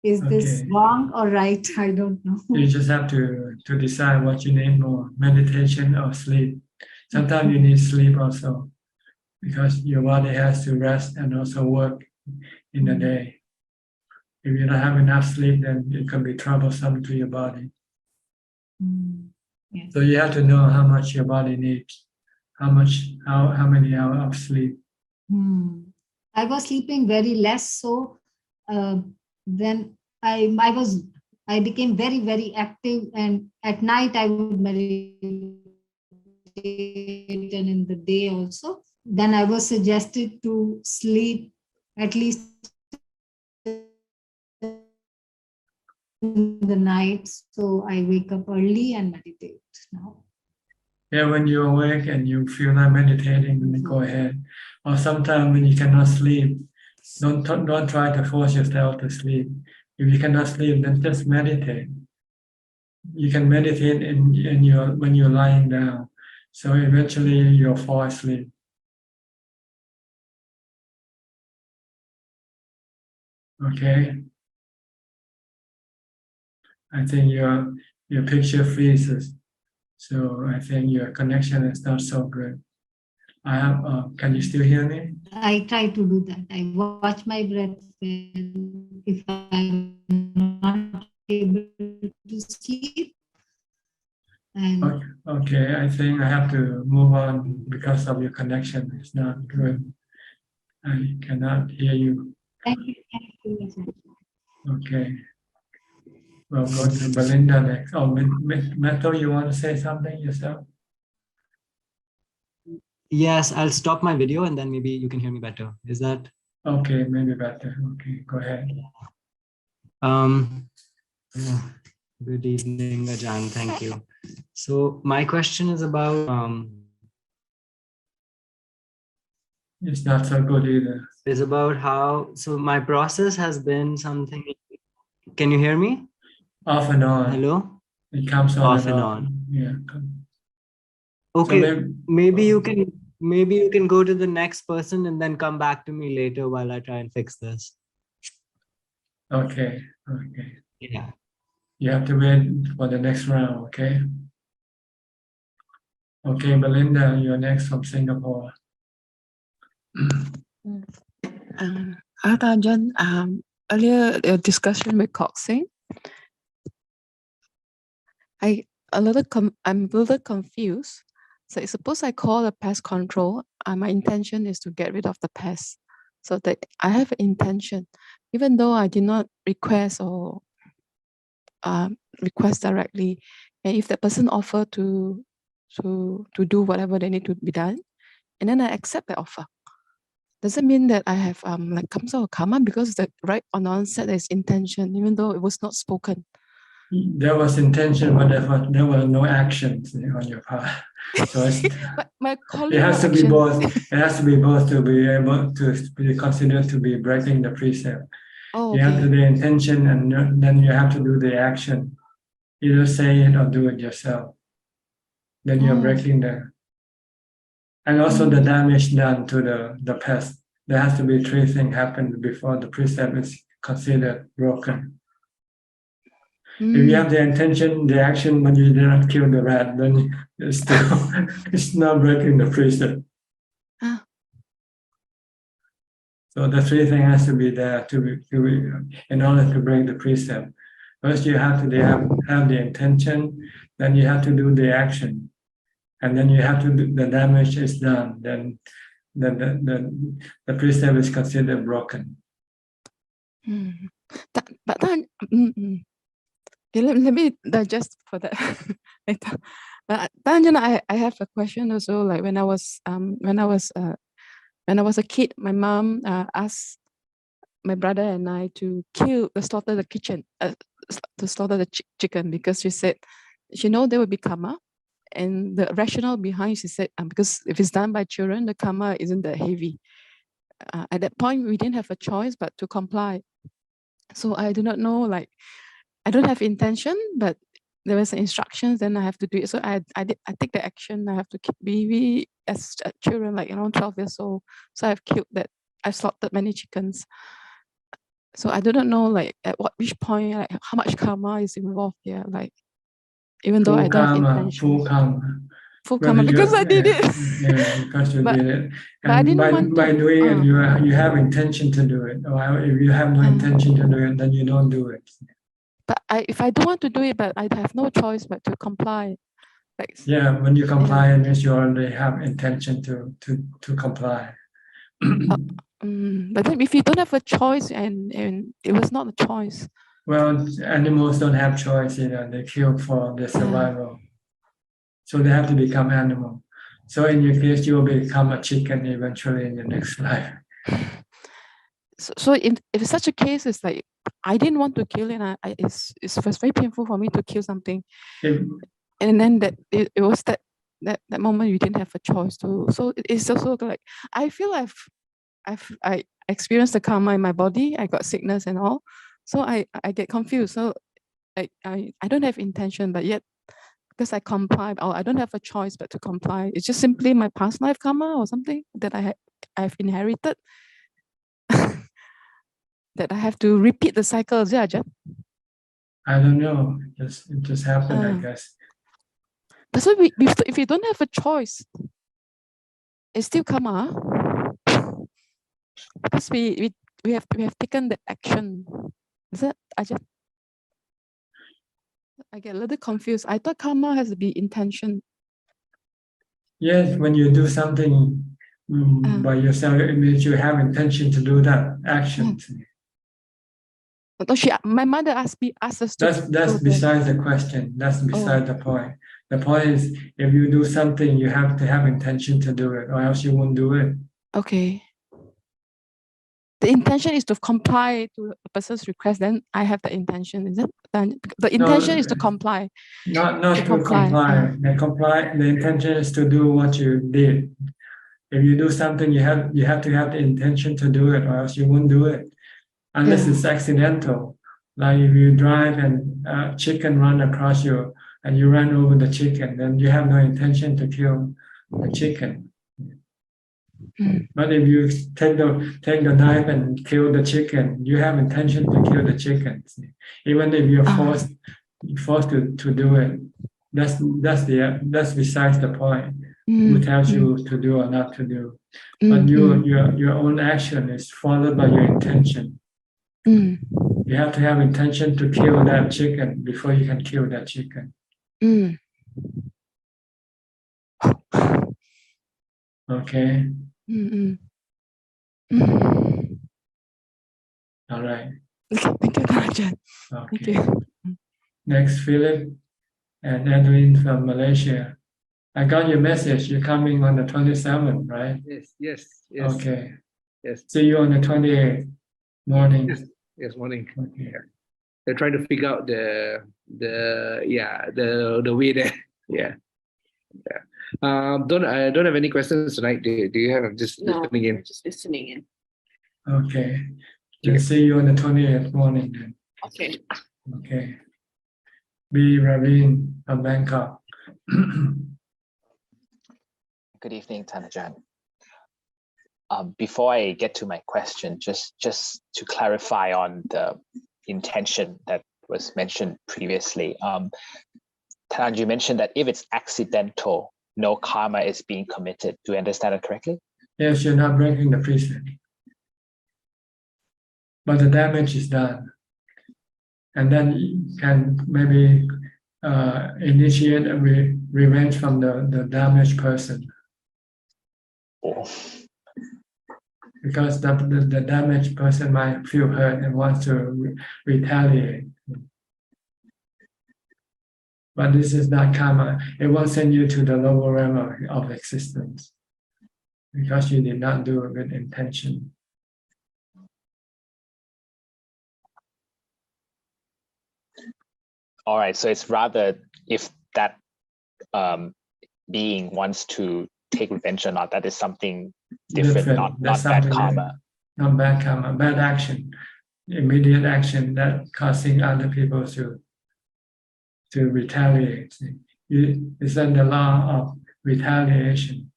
Is this wrong or right? I don't know. You just have to decide what you need more, meditation or sleep. Sometimes you need sleep also because your body has to rest and also work in the day. If you don't have enough sleep, then it can be troublesome to your body. Yes. So you have to know how much your body needs, how many hours of sleep. I was sleeping very less, so then I became very, very active, and at night I would meditate, and in the day also. Then I was suggested to sleep at least in the night, so I wake up early and meditate now. Yeah, when you awake and you feel like meditating, then go ahead. Or sometimes when you cannot sleep, don't try to force yourself to sleep. If you cannot sleep, then just meditate. You can meditate when you're lying down. So eventually you'll fall asleep. Okay. I think your picture freezes. So I think your connection is not so good. Can you still hear me? I try to do that. I watch my breath. If I'm not able to sleep. Okay, I think I have to move on because of your connection. It's not good. I cannot hear you. Thank you. Okay. We'll go to Belinda next. Oh, Meto, you want to say something yourself? Yes, I'll stop my video and then maybe you can hear me better. Is that? Okay, maybe better. Okay, go ahead. Good evening, Ajahn. Thank you. So my question is about it's not so good either. Is about how, so my process has been something. Can you hear me? Off and on. Hello? It comes on off and and on. Yeah. Okay, So maybe you can go to the next person and then come back to me later while I try and fix this. Okay. Yeah. You have to wait for the next round, okay? Okay, Belinda, you're next from Singapore. Ajahn, earlier a discussion with Coxing. I'm a little confused. So suppose I call the pest control, my intention is to get rid of the pest. So that I have an intention, even though I did not request or request directly, and if the person offer to do whatever they need to be done, and then I accept the offer. Does it mean that I have like some sort of karma because right on the onset there's intention, even though it was not spoken? There was intention, but there were no actions on your part. So but my it has to be both. It has to be both to be able to be considered to be breaking the precept. Oh, you have to do the intention, and then you have to do the action. Either say it or do it yourself. Then you're breaking the. And also the damage done to the pest. There has to be 3 things happen before the precept is considered broken. If Mm. you have the intention, the action, but you did not kill the rat, then it's still it's not breaking the precept. Ah. So the three things has to be there in order to break the precept. First, you have to have the intention, then you have to do the action, and then you have to do, the damage is done. Then the precept is considered broken. Mm. But then, okay, let me digest for that later. But then, I have a question also. Like when I was a kid, my mom asked my brother and I to slaughter the chicken because she said she know there will be karma, and the rationale behind she said because if it's done by children, the karma isn't that heavy. At that point, we didn't have a choice but to comply. So I do not know, like I don't have intention, but there was instructions, then I have to do it. So I take the action. I have to keep we as children, like around 12 years old. So I've slaughtered many chickens. So I do not know, like at which point, like how much karma is involved here. Like even though I don't have intention. Full karma because I did it. Yeah, because you did it. But I And didn't want to. by doing it, you have intention to do it. Or if you have no intention to do it, then you don't do it. But if I don't want to do it, but I have no choice but to comply. Like yeah, when you comply, it means you already have intention to comply. But then if you don't have a choice, and it was not a choice. Well, animals don't have choice either. They kill for their survival. So they have to become animal. So in your case, you will become a chicken eventually in your next life. So if it's such a case, it's like I didn't want to kill it. It was very painful for me to kill something. And then it was that moment you didn't have a choice to. So it's also like I feel I experienced the karma in my body. I got sickness and all. So I get confused. So I don't have intention, but yet because I comply, or I don't have a choice but to comply. It's just simply my past life karma or something that I've inherited. That I have to repeat the cycle. Is it, Ajahn? I don't know. It just happened, I guess. That's why if you don't have a choice, it's still karma. Because we have taken the action. Is it, Ajahn? I get a little confused. I thought karma has to be intention. Yes, when you do something by yourself, it means you have intention to do that action. My mother asked us to. That's besides the question. That's beside the point. The point is, if you do something, you have to have intention to do it, or else you won't do it. Okay. The intention is to comply to a person's request. Then I have the intention. Is it? Then the intention is to comply. Not to comply. The intention is to do what you did. If you do something, you have to have the intention to do it, or else you won't do it. Unless it's accidental, like if you drive and a chicken run across you and you run over the chicken, then you have no intention to kill the chicken. But if you take the knife and kill the chicken, you have intention to kill the chicken. Even if you're forced to do it, that's besides the point. Who tells you to do or not to do? But your own action is followed by your intention. You have to have intention to kill that chicken before you can kill that chicken. Okay. All right. Thank you, Ajahn. Okay. Thank you. Next, Philip and Edwin from Malaysia. I got your message. You're coming on the 27th, right? Yes. Okay. Yes. See you on the 28th morning. Yes, morning. Okay. They're trying to figure out the way there. Yeah. I don't have any questions tonight. Do you have? I'm just listening in. Just listening in. Okay. We'll see you on the 28th morning then. Okay. Okay. B. Raveen from Bangkok. Good evening, Thanajan. before I get to my question, just to clarify on the intention that was mentioned previously. Thailand, you mentioned that if it's accidental, no karma is being committed. Do I understand it correctly? Yes, you're not breaking the precept, but the damage is done. And then you can maybe initiate a revenge from the damaged person. Oh. Because the damaged person might feel hurt and wants to retaliate. But this is not karma. It won't send you to the lower realm of existence because you did not do it with intention. All right, so it's rather if that being wants to take revenge or not, that is something different, not bad karma. Not bad karma, bad action, immediate action that causing other people to retaliate. It's in the law of retaliation.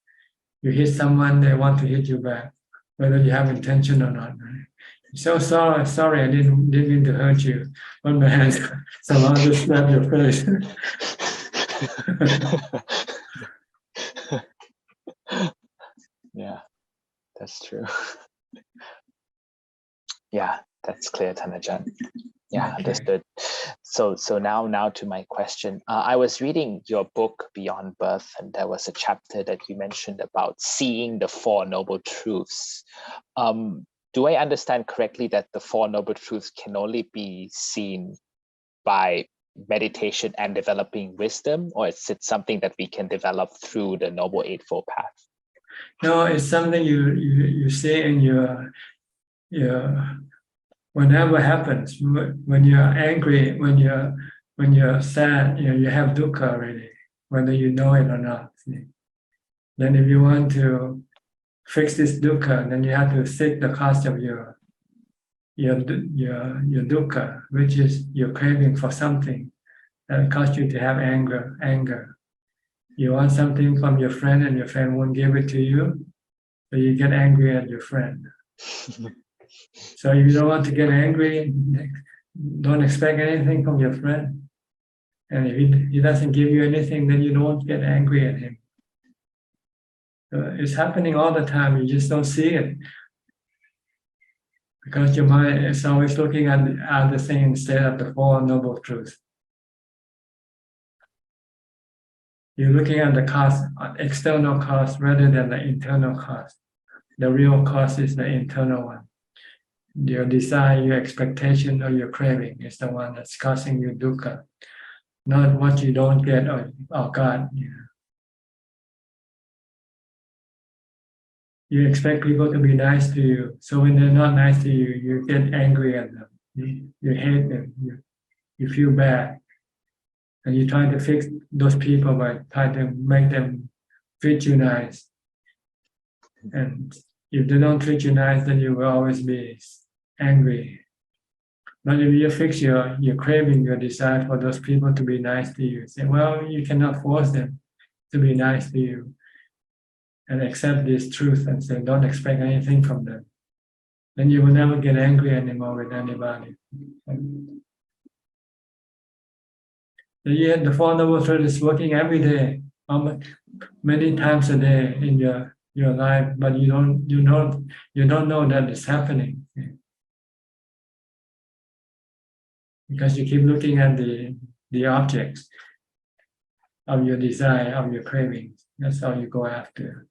You hit someone, they want to hit you back, whether you have intention or not. Right? So sorry, I didn't mean to hurt you. On my hands, someone just slapped your face. Yeah, that's true. Yeah, that's clear, Thanajan. Yeah, understood. So now to my question. I was reading your book Beyond Birth, and there was a chapter that you mentioned about seeing the Four Noble Truths. Do I understand correctly that the Four Noble Truths can only be seen by meditation and developing wisdom, or is it something that we can develop through the Noble Eightfold Path? No, it's something you see in your whenever happens. When you're angry, when you're sad, you have dukkha already, whether you know it or not. See? Then if you want to fix this dukkha, then you have to seek the cause of your dukkha, which is your craving for something that causes you to have anger. You want something from your friend and your friend won't give it to you, so you get angry at your friend. So if you don't want to get angry, don't expect anything from your friend. And if he doesn't give you anything, then you don't get angry at him. So it's happening all the time, you just don't see it. Because your mind is always looking at the thing instead of the Four Noble Truths. You're looking at the cause, external cause rather than the internal cause. The real cause is the internal one. Your desire, your expectation, or your craving is the one that's causing you dukkha, not what you don't get or God. You expect people to be nice to you, so when they're not nice to you, you get angry at them. You hate them. You feel bad. And you try to fix those people by trying to make them treat you nice. And if they don't treat you nice, then you will always be angry. But if you fix your craving, your desire for those people to be nice to you, say, well, you cannot force them to be nice to you. And accept this truth and say, don't expect anything from them. Then you will never get angry anymore with anybody. The Four Noble Truths is working every day, many times a day in your life, but you don't know that it's happening. Because you keep looking at the objects of your desire, of your cravings. That's all you go after.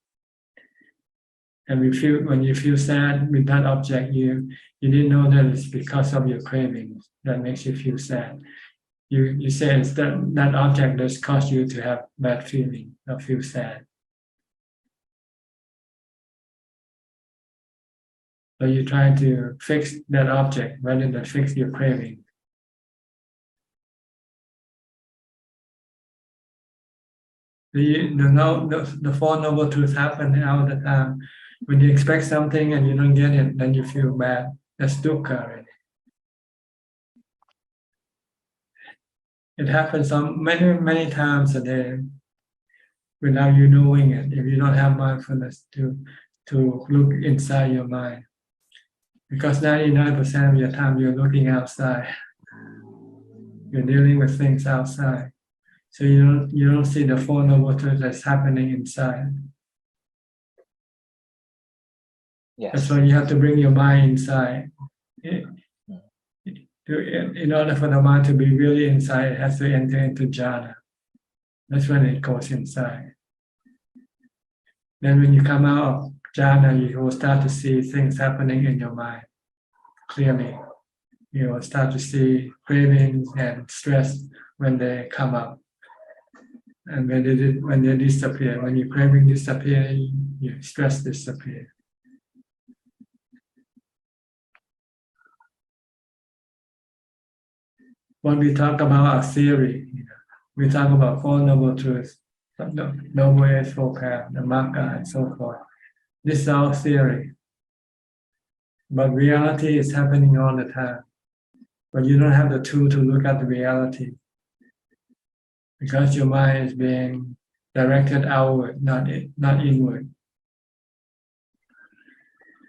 And when you feel sad with that object, you didn't know that it's because of your cravings that makes you feel sad. You say it's that object that's caused you to have bad feeling or feel sad. So you try to fix that object rather than fix your craving. The Four Noble Truths happen all the time. When you expect something and you don't get it, then you feel bad. That's dukkha already. It happens many times a day without you knowing it. If you don't have mindfulness to to look inside your mind. Because 99% of your time you're looking outside. You're dealing with things outside. So you don't see the Four Noble Truths that's happening inside. Yes. That's why you have to bring your mind inside. In order for the mind to be really inside, it has to enter into jhana. That's when it goes inside. Then when you come out of jhana, you will start to see things happening in your mind clearly. You will start to see cravings and stress when they come up. And when they disappear, when your craving disappear, your stress disappear. When we talk about a theory, we talk about Four Noble Truths, the Noble Eightfold Path, the Magga, and so forth. This is our theory. But reality is happening all the time. But you don't have the tool to look at the reality. Because your mind is being directed outward, not inward.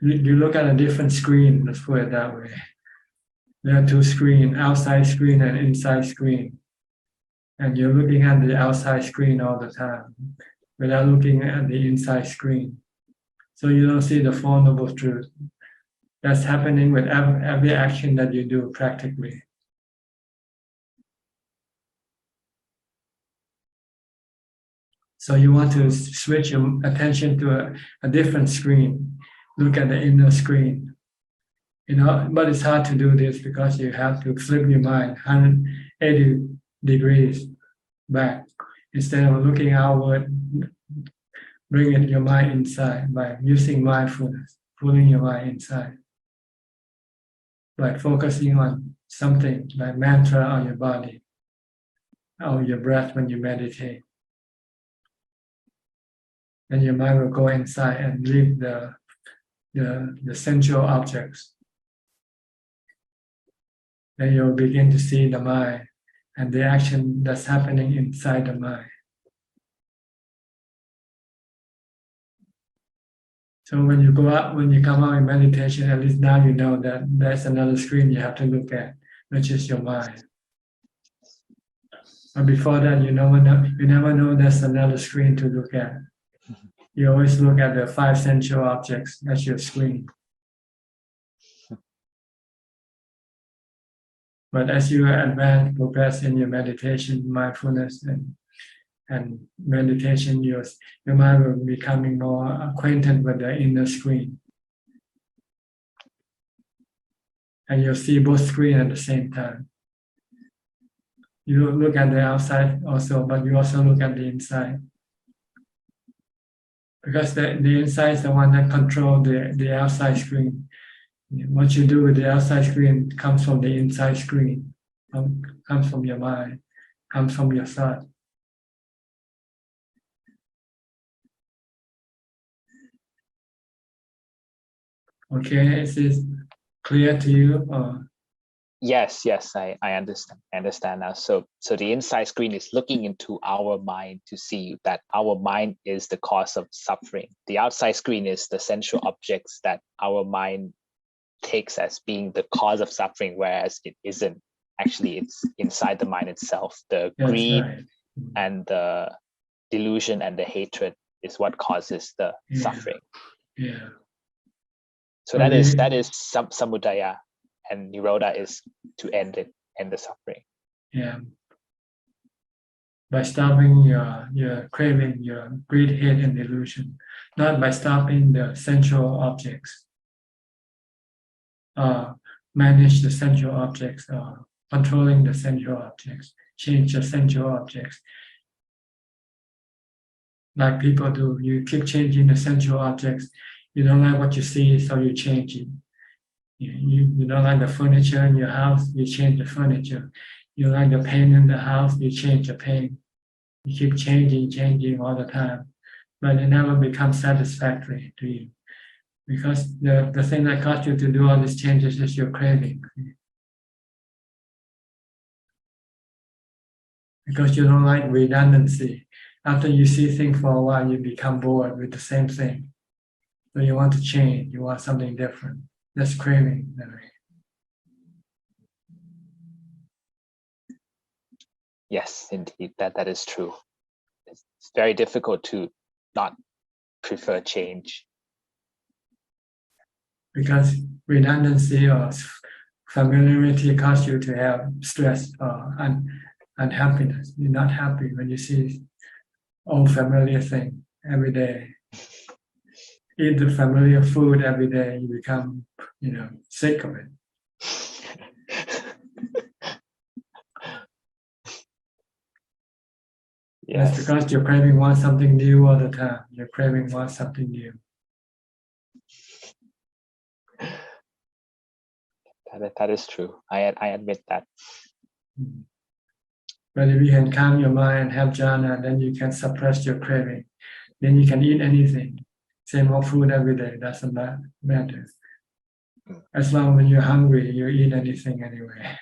You look at a different screen, let's put it that way. There are two screens, outside screen and inside screen. And you're looking at the outside screen all the time without looking at the inside screen. So you don't see the Four Noble Truths. That's happening with every action that you do practically. So you want to switch your attention to a different screen. Look at the inner screen. But it's hard to do this because you have to flip your mind 180 degrees back. Instead of looking outward, bring your mind inside by using mindfulness, pulling your mind inside. By focusing on something like mantra on your body or your breath when you meditate. Then your mind will go inside and leave the sensual objects. Then you'll begin to see the mind and the action that's happening inside the mind. So when you go out, when you come out in meditation, at least now you know that there's another screen you have to look at, which is your mind. But before that, you never know there's another screen to look at. You always look at the five sensual objects as your screen. But as you advance, progress in your meditation, mindfulness, and meditation, your mind will be becoming more acquainted with the inner screen. And you'll see both screens at the same time. You look at the outside also, but you also look at the inside. Because the inside is the one that controls the outside screen. What you do with the outside screen comes from the inside screen, comes from your mind, comes from your thought. Okay, is this clear to you? Or? Yes, I understand now. So the inside screen is looking into our mind to see that our mind is the cause of suffering. The outside screen is the sensual objects that our mind takes as being the cause of suffering, whereas it isn't. Actually, it's inside the mind itself. The greed and the delusion and the hatred is what causes the suffering. Yeah. So that is samudaya, and nirodha is to end the suffering. Yeah. By stopping your craving, your greed, hate, and delusion, not by stopping the sensual objects. Manage the sensual objects, controlling the sensual objects, change the sensual objects. Like people do, you keep changing the sensual objects. You don't like what you see, so you change it. You don't like the furniture in your house, you change the furniture. You like the paint in the house, you change the paint. You keep changing all the time. But it never becomes satisfactory to you. Because the thing that caused you to do all these changes is your craving. Because you don't like redundancy. After you see things for a while, you become bored with the same thing. So you want to change, you want something different. That's craving. Yes, indeed, that is true. It's very difficult to not prefer change. Because redundancy or familiarity cause you to have stress or unhappiness. You're not happy when you see old familiar thing every day. Eat the familiar food every day, you become, sick of it. Yes. That's because your craving wants something new all the time. Your craving wants something new. That is true. I admit that. But if you can calm your mind and have jhana, then you can suppress your craving. Then you can eat anything. Same old food every day, doesn't matter. As long when you're hungry, you eat anything anyway.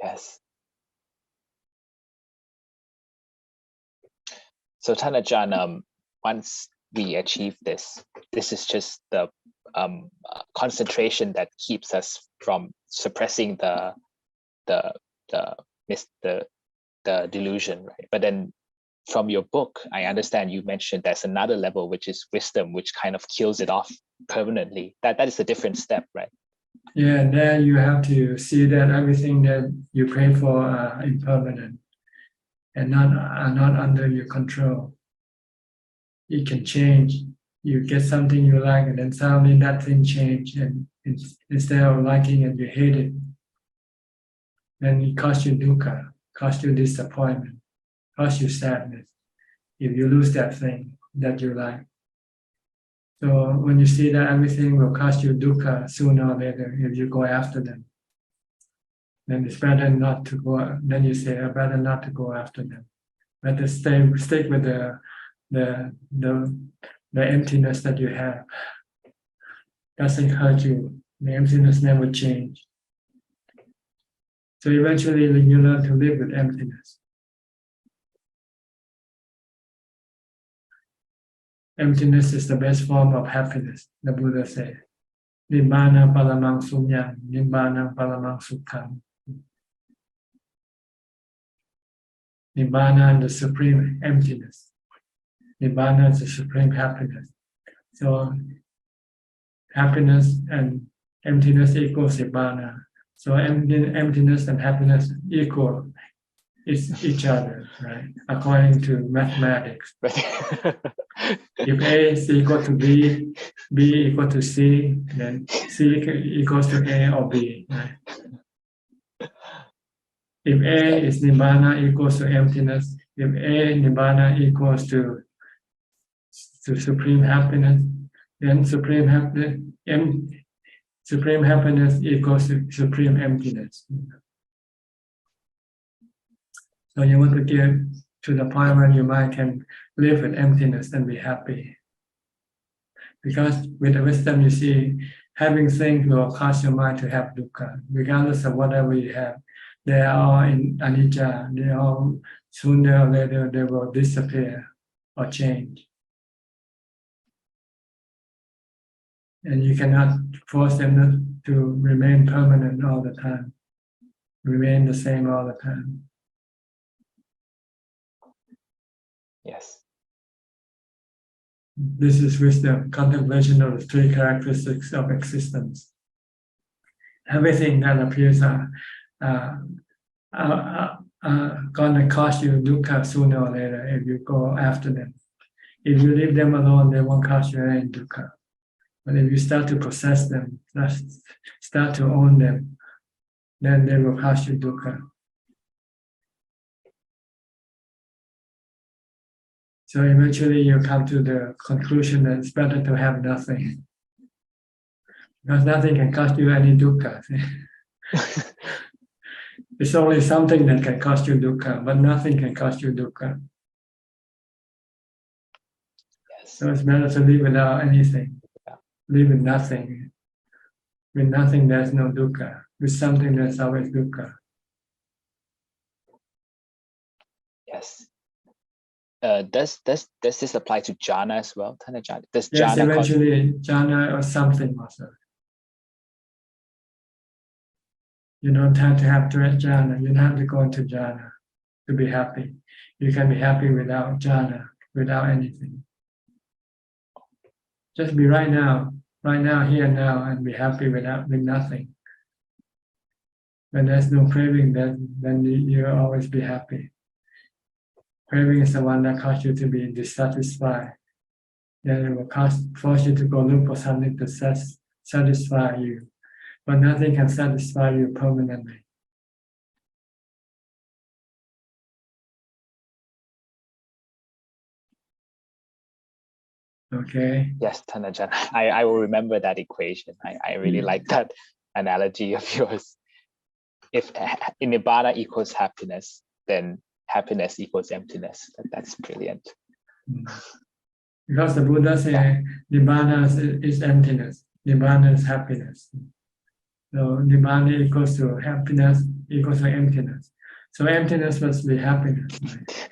Yes. So Ajahn, once we achieve this is just the concentration that keeps us from suppressing the delusion, right? But then from your book, I understand you mentioned there's another level, which is wisdom, which kind of kills it off permanently. That is a different step, right? Yeah, and then you have to see that everything that you pray for are impermanent and are not under your control. It can change. You get something you like, and then suddenly that thing change, and instead of liking it, you hate it. Then it costs you dukkha, costs you disappointment, costs you sadness if you lose that thing that you like. So when you see that everything will cost you dukkha sooner or later if you go after them, then it's better not to go. Then you say, better not to go after them. Better stick with the emptiness that you have. Doesn't hurt you. The emptiness never change. So eventually you learn to live with emptiness. Emptiness is the best form of happiness, the Buddha said. Nibbana paramang sunyam, nibbana paramang sukham. Nibbana is the supreme emptiness. Nibbana is the supreme happiness. So happiness and emptiness equals nibbana. So emptiness and happiness equal each other, right? According to mathematics. If A is equal to B, B equal to C, then C equals to A or B, right? If A is nibbana equals to emptiness, if A nibbana equals to supreme happiness, then supreme happiness equals to supreme emptiness. So you want to get to the point where your mind can live with emptiness and be happy. Because with the wisdom you see, having things will cause your mind to have dukkha, regardless of whatever you have. They are all in anicca, they all sooner or later they will disappear or change. And you cannot force them to remain permanent all the time, remain the same all the time. Yes. This is wisdom, contemplation of the three characteristics of existence. Everything that appears are gonna cause you dukkha sooner or later if you go after them. If you leave them alone, they won't cause you any dukkha. But if you start to possess them, start to own them, then they will cause you dukkha. So eventually you come to the conclusion that it's better to have nothing. Because nothing can cause you any dukkha. It's only something that can cause you dukkha, but nothing can cause you dukkha. Yes. So it's better to live without anything. Live with nothing. With nothing there's no dukkha. With something there's always dukkha. Yes. does this apply to jhana as well, Thanajahn? Does Yes, jhana eventually jhana or something also. You don't have to have direct jhana. You don't have to go into jhana to be happy. You can be happy without jhana, without anything. Just be right now, here and now, and be happy with nothing. When there's no craving, then you'll always be happy. Craving is the one that causes you to be dissatisfied. Then it will force you to go look for something to satisfy you. But nothing can satisfy you permanently. Okay. Yes, Thanajahn. I will remember that equation. I really like that analogy of yours. If nibbana equals happiness, then happiness equals emptiness. That's brilliant. Because the Buddha said nibbana is emptiness, nibbana is happiness. So nibbana equals to happiness equals to emptiness. So emptiness must be happiness, right?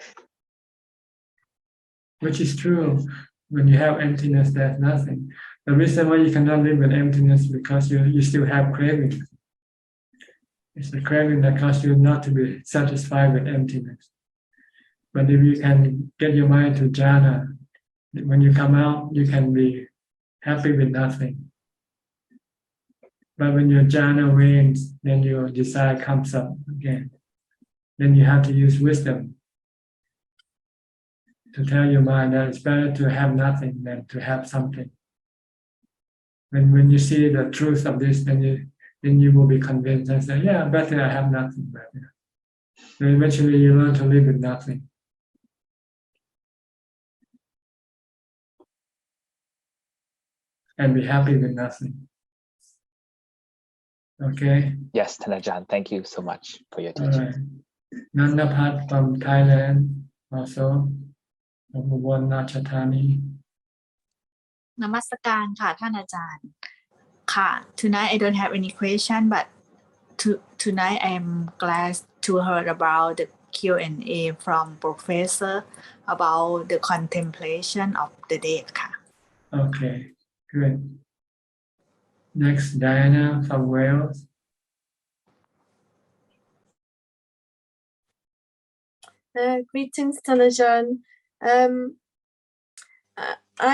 Which is true. When you have emptiness, there's nothing. The reason why you cannot live with emptiness is because you still have cravings. It's the craving that causes you not to be satisfied with emptiness. But if you can get your mind to jhana, when you come out, you can be happy with nothing. But when your jhana wanes, then your desire comes up again. Then you have to use wisdom to tell your mind that it's better to have nothing than to have something. When you see the truth of this, then you will be convinced and say, yeah, better I have nothing. Better. Then eventually you learn to live with nothing. And be happy with nothing. Okay? Yes, Thanajahn. Thank you so much for your All teaching. right. Nandapat from Thailand also. From Wat Yannasangwararam. นมัสการค่ะท่านอาจารย์ค่ะ Tonight I don't have any question but tonight I'm glad to hear about the Q&A from professor about the contemplation of the dead ค่ะ Okay, good. Next, Diana from Wales. Greetings, Tanajan.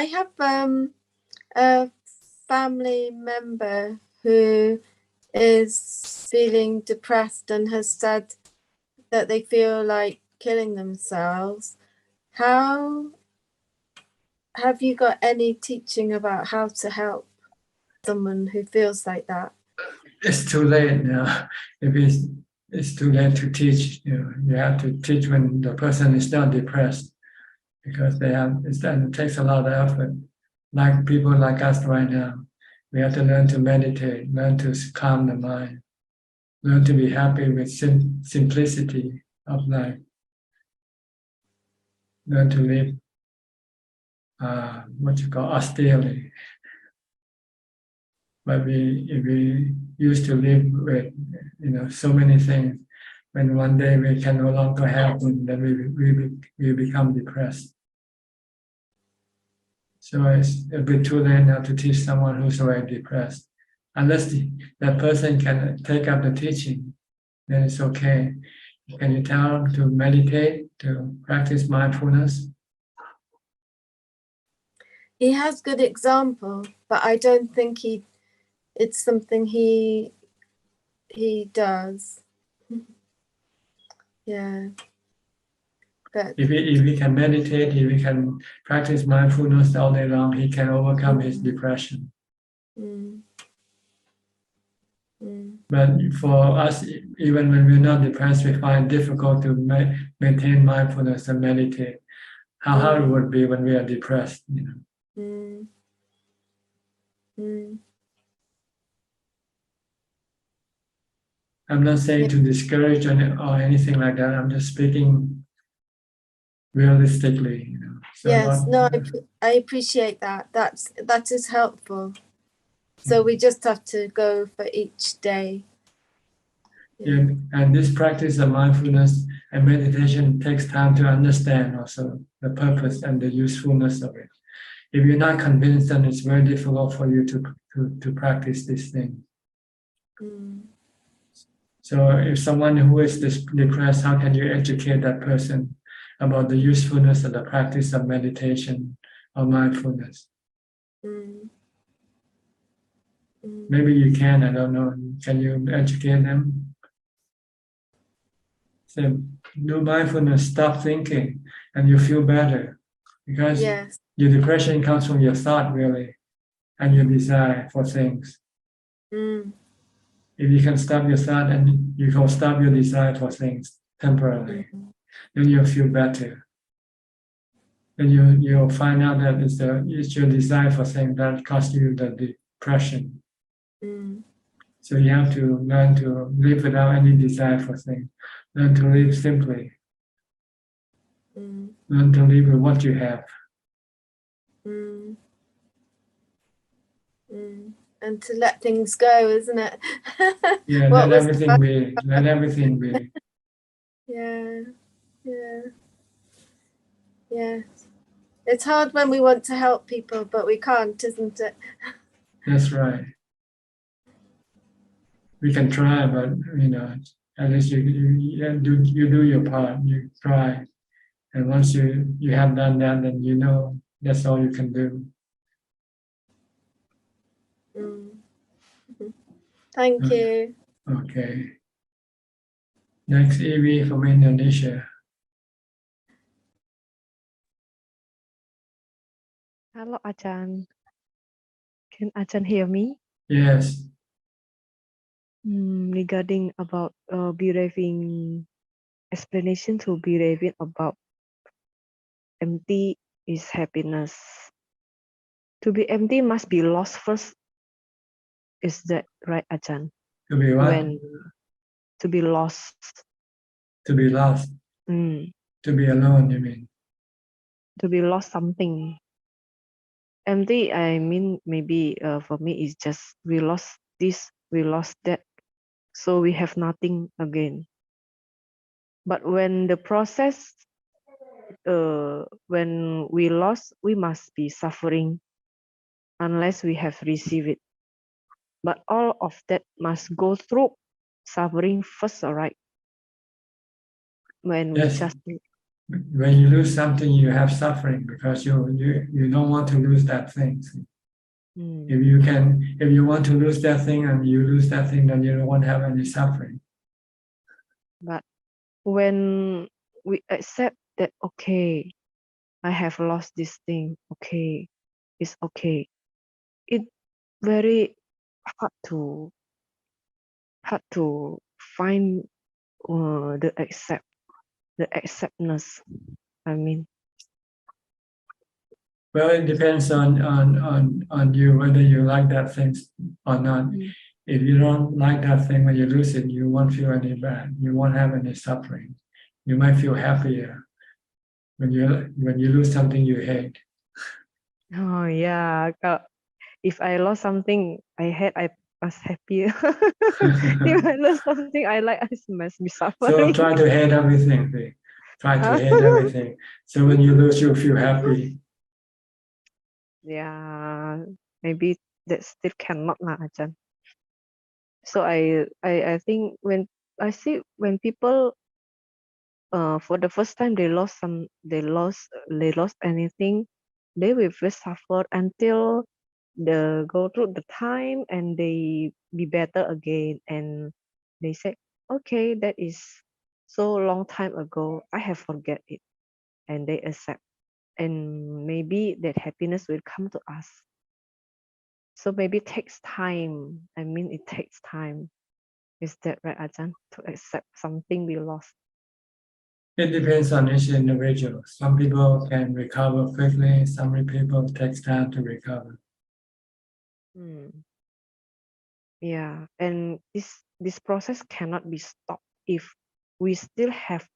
I have a family member who is feeling depressed and has said that they feel like killing themselves. How have you got any teaching about how to help someone who feels like that? It's too late now. If it's too late to teach, you have to teach when the person is not depressed, because it takes a lot of effort. Like people like us right now, we have to learn to meditate, learn to calm the mind, learn to be happy with simplicity of life, learn to live austerely. But if we used to live with so many things, when one day we can no longer have them, then we become depressed. So it's a bit too late now to teach someone who's already depressed. Unless that person can take up the teaching, then it's okay. Can you tell them to meditate, to practice mindfulness? He has good example, but I don't think it's something he does. Yeah. But If he can meditate, if he can practice mindfulness all day long, he can overcome his depression. But for us, even when we're not depressed, we find it difficult to maintain mindfulness and meditate. How hard it would be when we are depressed, I'm not saying to discourage or anything like that. I'm just speaking realistically. So yes, I appreciate that. That is helpful. So we just have to go for each day. Yeah, and this practice of mindfulness And meditation takes time to understand also the purpose and the usefulness of it. If you're not convinced, then it's very difficult for you to practice this thing. So if someone who is depressed, how can you educate that person about the usefulness of the practice of meditation or mindfulness? Maybe you can, I don't know. Can you educate them? So do mindfulness, stop thinking, and you feel better. Because your depression comes from your thought, really, and your desire for things. If you can stop your thought and you can stop your desire for things temporarily, then you'll feel better. Then you'll find out that it's your desire for things that caused you the depression. So you have to learn to live without any desire for things. Learn to live simply. Learn to live with what you have. And to let things go, isn't it? Yeah, let everything be. Let everything be. Yeah. It's hard when we want to help people, but we can't, isn't it? That's right. We can try, but at least you do your part. You try, and once you have done that, then that's all you can do. Thank you. Okay. Next, Evie from Indonesia. Hello, Ajahn. Can Ajahn hear me? Yes. Regarding about behaving, explanation to behaving about empty is happiness. To be empty must be lost first. Is that right, Ajahn? To be what? To be lost. To be lost. To be alone, you mean? To be lost something. Empty, I mean, maybe for me, it's just we lost this, we lost that. So we have nothing again. But when the process, when we lost, we must be suffering unless we have received it. But all of that must go through suffering first, all right? When we just... When you lose something, you have suffering because you don't want to lose that thing. If you want to lose that thing and you lose that thing, then you don't want to have any suffering. But when we accept that, okay, I have lost this thing, okay, it's okay. It's very hard to find the acceptance. I mean. Well, it depends on you whether you like that thing or not. If you don't like that thing when you lose it, you won't feel any bad. You won't have any suffering. You might feel happier when you lose something you hate. Oh yeah, if I lost something I hate, I was happier. If I lost something I like, I must be suffering. So try to hate everything. Try to hate everything. So when you lose, you feel happy. Yeah, maybe that still cannot lah, Ajahn. So I think when I see when people for the first time they lost anything, they will first suffer until they go through the time and they be better again, and they say, okay, that is so long time ago, I have forget it, and they accept, and maybe that happiness will come to us. So maybe it takes time. I mean, it takes time. Is that right, Ajahn? To accept something we lost. It depends on each individual. Some people can recover quickly. Some people takes time to recover. Yeah, and this process cannot be stopped if we still have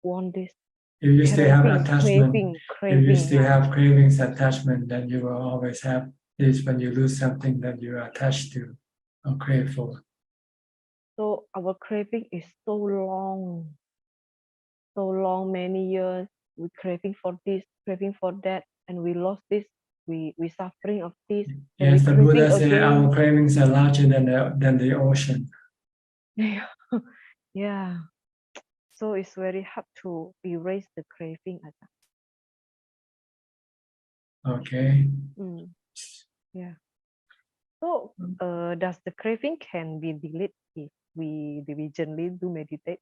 want this. If you still have attachment, craving, if you still have cravings, attachment, then you will always have this when you lose something that you are attached to or crave for. So our craving is so long, many years. We craving for this, craving for that, and we lost this. We suffering of this. And Yes, we the craving Buddha said again. our cravings are larger than the ocean. Yeah. So it's very hard to erase the craving. Okay. Yeah. So does the craving can be deleted if we diligently do meditate?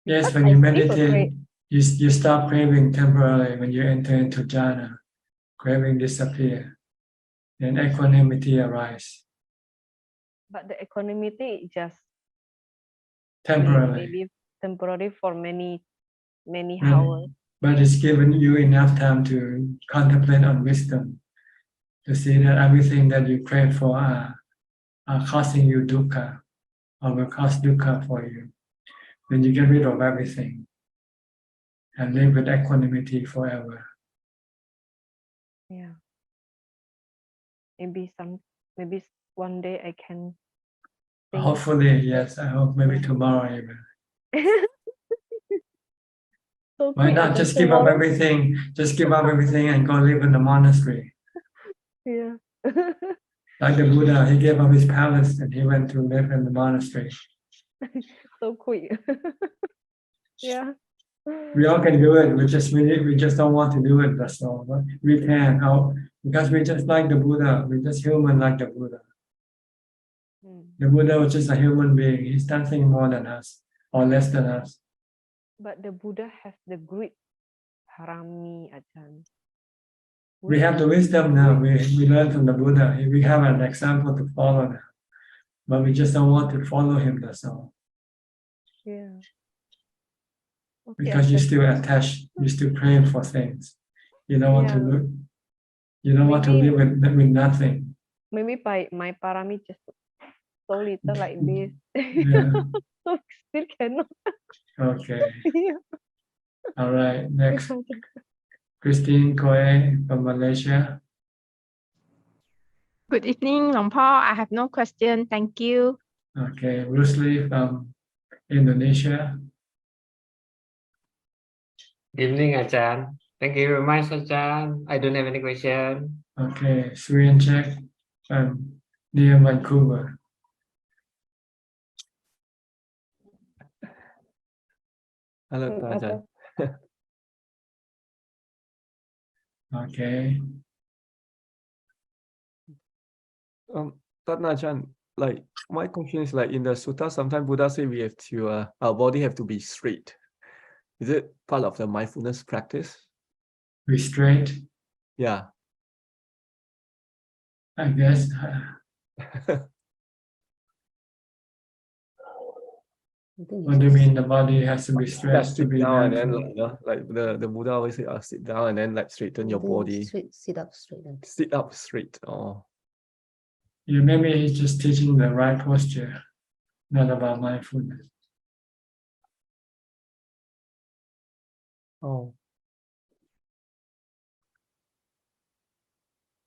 Yes, Because when I you still meditate, you stop craving temporarily. When you enter into jhana, craving disappear, and equanimity arise But the equanimity is just temporarily. maybe temporary for many But, hours. but it's given you enough time to contemplate on wisdom, to see that everything that you crave for are causing you dukkha, or will cause dukkha for you. Then you get rid of everything and live with equanimity forever. Yeah. Maybe one day I can think. Hopefully, yes. I hope maybe tomorrow even. So Why quick, not Ajahn, just give up tomorrow? everything? Just give up everything and go live in the monastery. Yeah. Like the Buddha, he gave up his palace and he went to live in the monastery. So quick. Yeah. We all can do it. We just don't want to do it. That's all. But we can. How? Because we just like the Buddha. We're just human like the Buddha. The Buddha was just a human being. He's nothing more than us or less than us. But the Buddha has the great harami, Ajahn. We have the wisdom now. We learn from the Buddha. We have an example to follow now. But we just don't want to follow him. That's all. Yeah. Okay, Because you're Ajahn. still attached. You still crave for things. You don't want to look. You don't want to live with nothing. Maybe my parami just so little like this. Yeah. So still cannot. Okay. Yeah. All right. Next, Christine Koe from Malaysia. Good evening, Long Po. I have no question. Thank you. Okay. Bruce Lee from Indonesia. Evening, Ajahn. Thank you very much, Ajahn. I don't have any question. Okay. Srian Chek from near Vancouver. Hello, Ajahn. Okay. Ajahn, like my question is like in the sutta, sometimes Buddha say we have to our body have to be straight. Is it part of the mindfulness practice? Restraint. Yeah. I guess. What do you mean the body has to be straight to be down mindful? and then like the Buddha always say, sit down and then like straighten your body. Sit up straight. Sit up straight. Oh. Yeah, maybe he's just teaching the right posture, not about mindfulness. Oh.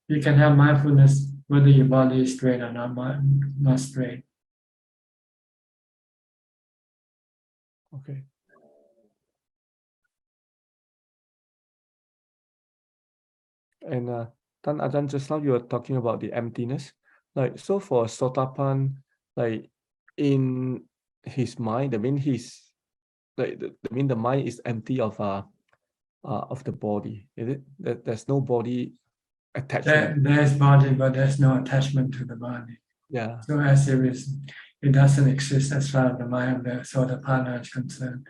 You can have mindfulness whether your body is straight or not straight. Okay. And Ajahn, just now you were talking about the emptiness. Like, so for Sotapan, like in his mind, I mean he's like the mind is empty of the body. Is it? That there's no body attachment. There's body, but there's no attachment to the body. Yeah. So as it doesn't exist as far as the mind of the Sotapanna is concerned.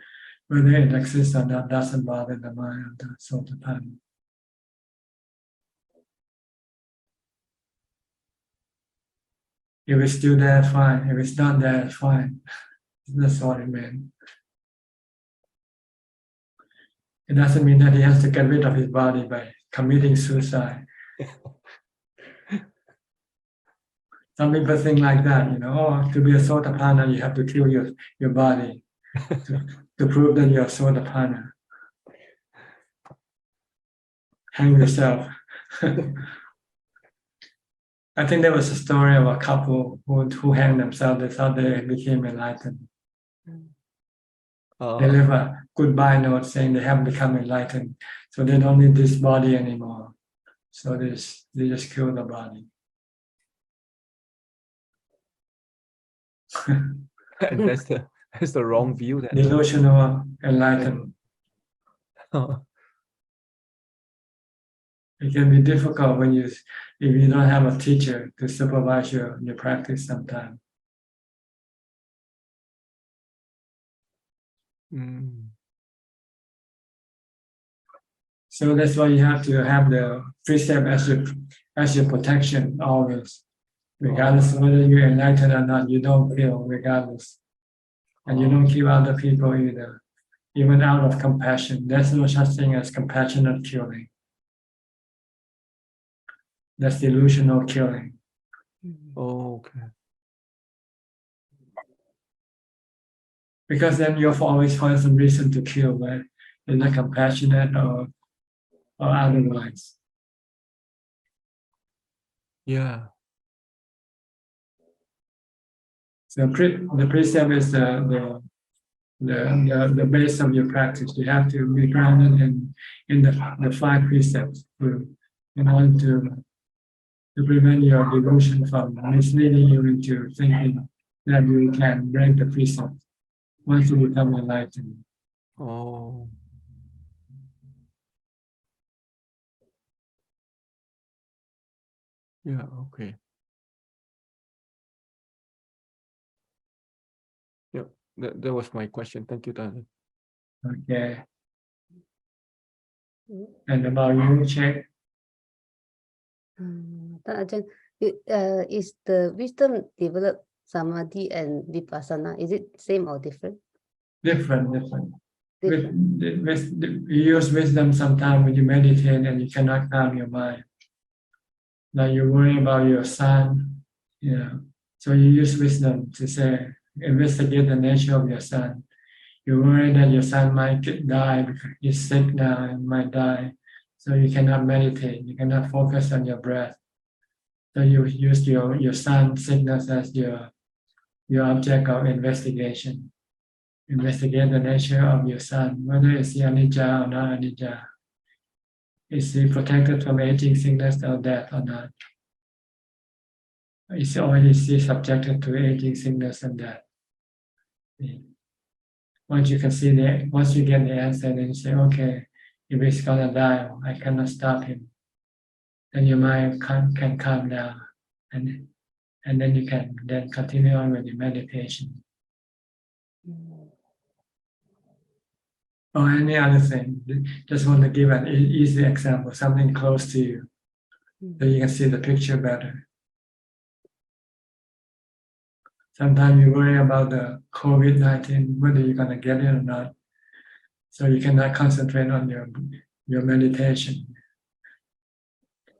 Whether it exists or not doesn't bother the mind of the Sotapanna. If it's still there, fine. If it's not there, fine. That's what it meant. It doesn't mean that he has to get rid of his body by committing suicide. Some people think like that, to be a Sotapanna, you have to kill your body to prove that you're a Sotapanna. Hang yourself. I think there was a story of a couple who hanged themselves. They thought they became enlightened. They leave a goodbye note saying they have become enlightened, so they don't need this body anymore. So they just kill the body. And that's the wrong view. That Delusional enlightenment. It can be difficult when if you don't have a teacher to supervise your practice sometimes. So that's why you have to have the precept as your protection always, regardless of whether you're enlightened or not. You don't kill regardless, and you don't kill other people either, even out of compassion. There's no such thing as compassionate killing. That's delusional killing. Oh, okay. Because then you'll always find some reason to kill, right? You're not compassionate or otherwise. Yeah. So the precept is the base of your practice. You have to be grounded in the 5 precepts in order to prevent your delusion from misleading you into thinking that you can break the precept once you become enlightened. Oh. Yeah, okay. Yep, that was my question. Thank you, Tan. Okay. And about you, check. Ajahn, is the wisdom developed samadhi and vipassana? Is it same or different? Different. You use wisdom sometimes when you meditate and you cannot calm your mind. Now you worry about your son, so you use wisdom to say, investigate the nature of your son. You worry that your son might die because he's sick now and might die. So you cannot meditate, you cannot focus on your breath. So you use your son's sickness as your object of investigation. Investigate the nature of your son, whether it's anicca or not anicca. Is he protected from aging, sickness, or death or not? Is he subjected to aging, sickness, and death? Once you get the answer, then you say, okay, if he's gonna die, I cannot stop him. Then your mind can calm down, and then you can continue on with your meditation. Or any other thing. Just want to give an easy example, something close to you, so you can see the picture better. Sometimes you worry about the COVID-19, whether you're going to get it or not. So you cannot concentrate on your meditation.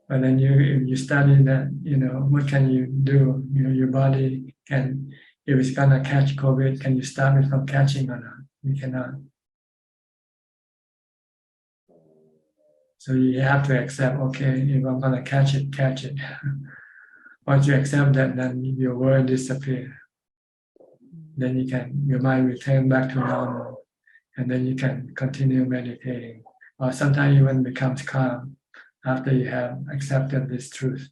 But then if you study that, what can you do? Your body can, if it's going to catch COVID, can you stop it from catching or not? You cannot. So you have to accept, okay, if I'm going to catch it, catch it. Once you accept that, then your worry disappears. Then your mind return back to normal, and then you can continue meditating. Or sometimes even becomes calm after you have accepted this truth.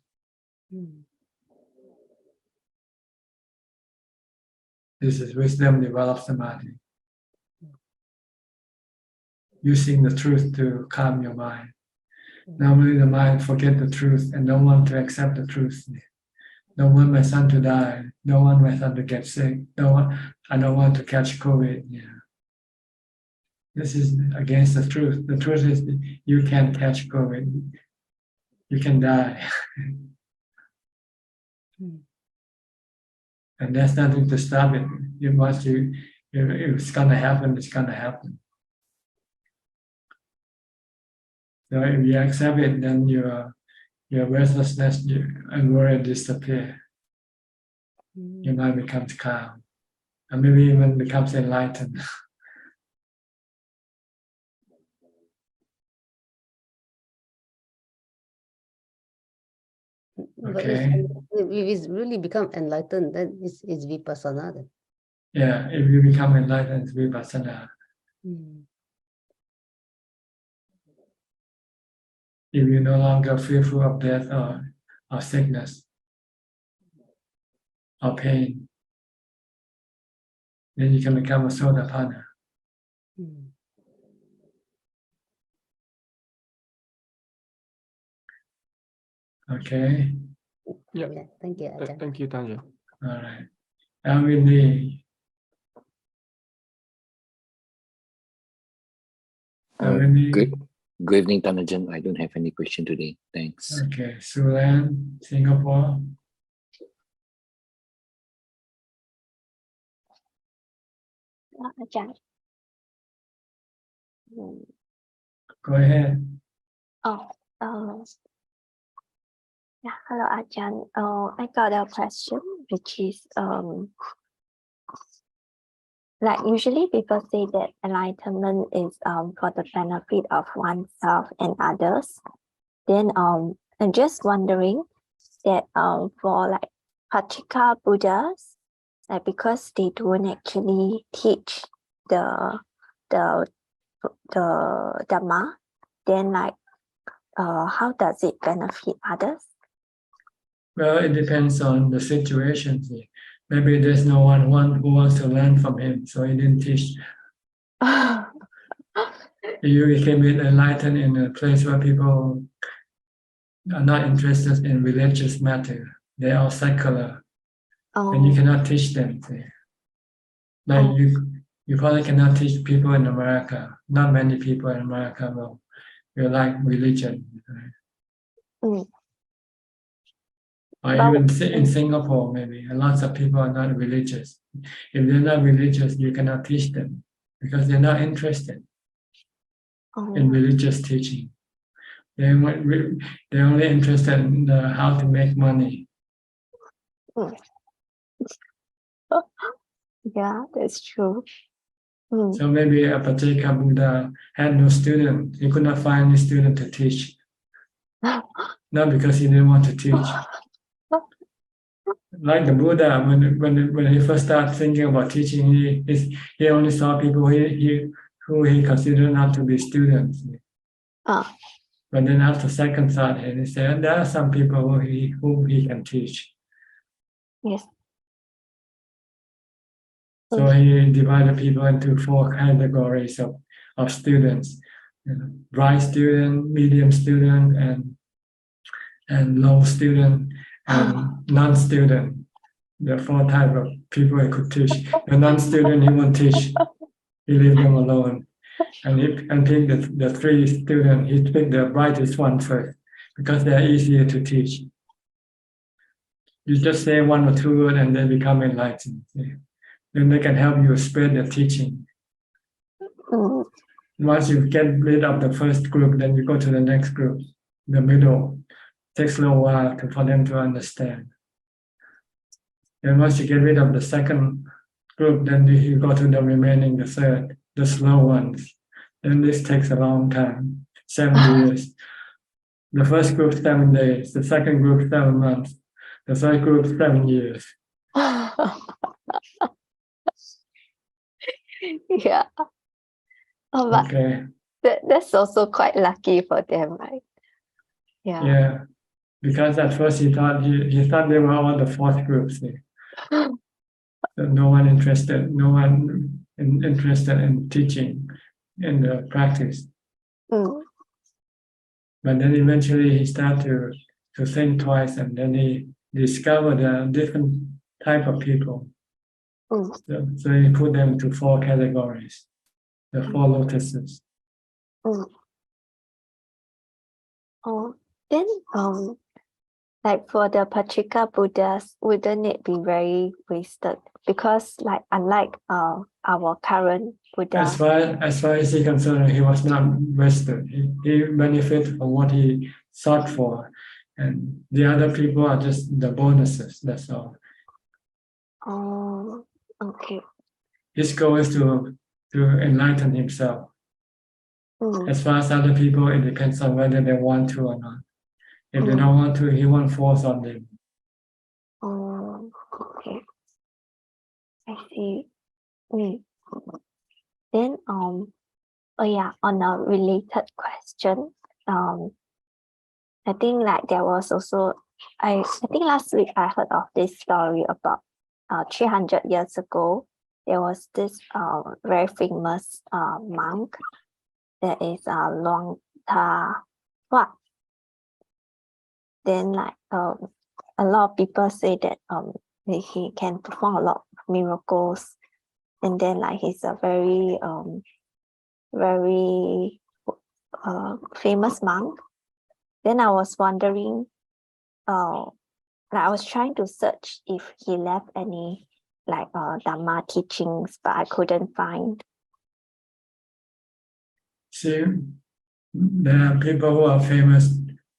This is wisdom develops samadhi. Using the truth to calm your mind. Normally the mind forget the truth and don't want to accept the truth. Don't want my son to die. Don't want my son to get sick. I don't want to catch COVID. This is against the truth. The truth is you can catch COVID. You can die. And there's nothing to stop it. If it's gonna happen, it's gonna happen. So if you accept it, then your restlessness and worry disappear. Your mind becomes calm, and maybe even becomes enlightened. But Okay. if it's really become enlightened, then it's vipassana then. Yeah, if you become enlightened, it's vipassana. If you no longer fearful of death or sickness or pain, then you can become a Sotapanna. Okay. Yeah. Thank you, Ajahn. Thank you, Tanja. All right. Alvin Lee. Alvin Lee. Good evening, Tanajan. I don't have any question today. Thanks. Okay. Sulan, Singapore. Ajahn. Go ahead. Oh, yeah. Hello, Ajahn. I got a question, which is like usually people say that enlightenment is for the benefit of oneself and others. Then I'm just wondering that for like Pacceka Buddhas, like because they don't actually teach the Dhamma, then like how does it benefit others? Well, it depends on the situation. Maybe there's no one who wants to learn from him, so he didn't teach. You became enlightened in a place where people are not interested in religious matter. They are secular, and you cannot teach them. See? Like you probably cannot teach people in America. Not many people in America will like religion. Right? Or even in Singapore, maybe lots of people are not religious. If they're not religious, you cannot teach them because they're not interested in religious teaching. They're only interested in how to make money. Yeah, that's true. So maybe a Pacceka Buddha had no student. He could not find any student to teach. Not because he didn't want to teach. Like the Buddha, when he first started thinking about teaching, he only saw people who he considered not to be students. But then after second thought, he said there are some people whom he can teach. Yes. So he divided people into 4 categories of students: bright student, medium student, and low student, and non-student. There are 4 types of people he could teach. The non-student he won't teach. He leave them alone. And he picked the 3 students. He picked the brightest one first because they are easier to teach. You just say 1 or 2 words and they become enlightened. Then they can help you spread the teaching. Once you get rid of the first group, then you go to the next group, the middle. It takes a little while for them to understand. And once you get rid of the second group, then you go to the remaining, the third, the slow ones. Then this takes a long time, 7 years. The first group, 7 days. The second group, 7 months. The third group, 7 years. Yeah. Oh, but okay. That's also quite lucky for them, right? Yeah. Yeah. Because at first he thought they were all the 4th groups. So no one interested in teaching in the practice. But then eventually he started to think twice, and then he discovered a different type of people. So he put them into 4 categories, the 4 lotuses. Then like for the Pacceka Buddhas, wouldn't it be very wasted? Because like unlike our current Buddha. As far as he's concerned, he was not wasted. He benefited from what he sought for, and the other people are just the bonuses. That's all. Oh, okay. His goal is to enlighten himself. As far as other people, it depends on whether they want to or not. If they don't want to, he won't force on them. Oh, okay. I see. Then oh yeah, on a related question, I think like there was also I think last week I heard of this story about 300 years ago there was this very famous monk that is Luang Ta Wat. Then like a lot of people say that he can perform a lot of miracles, and then like he's a very famous monk. Then I was wondering, like I was trying to search if he left any like Dhamma teachings, but I couldn't find. See, there are people who are famous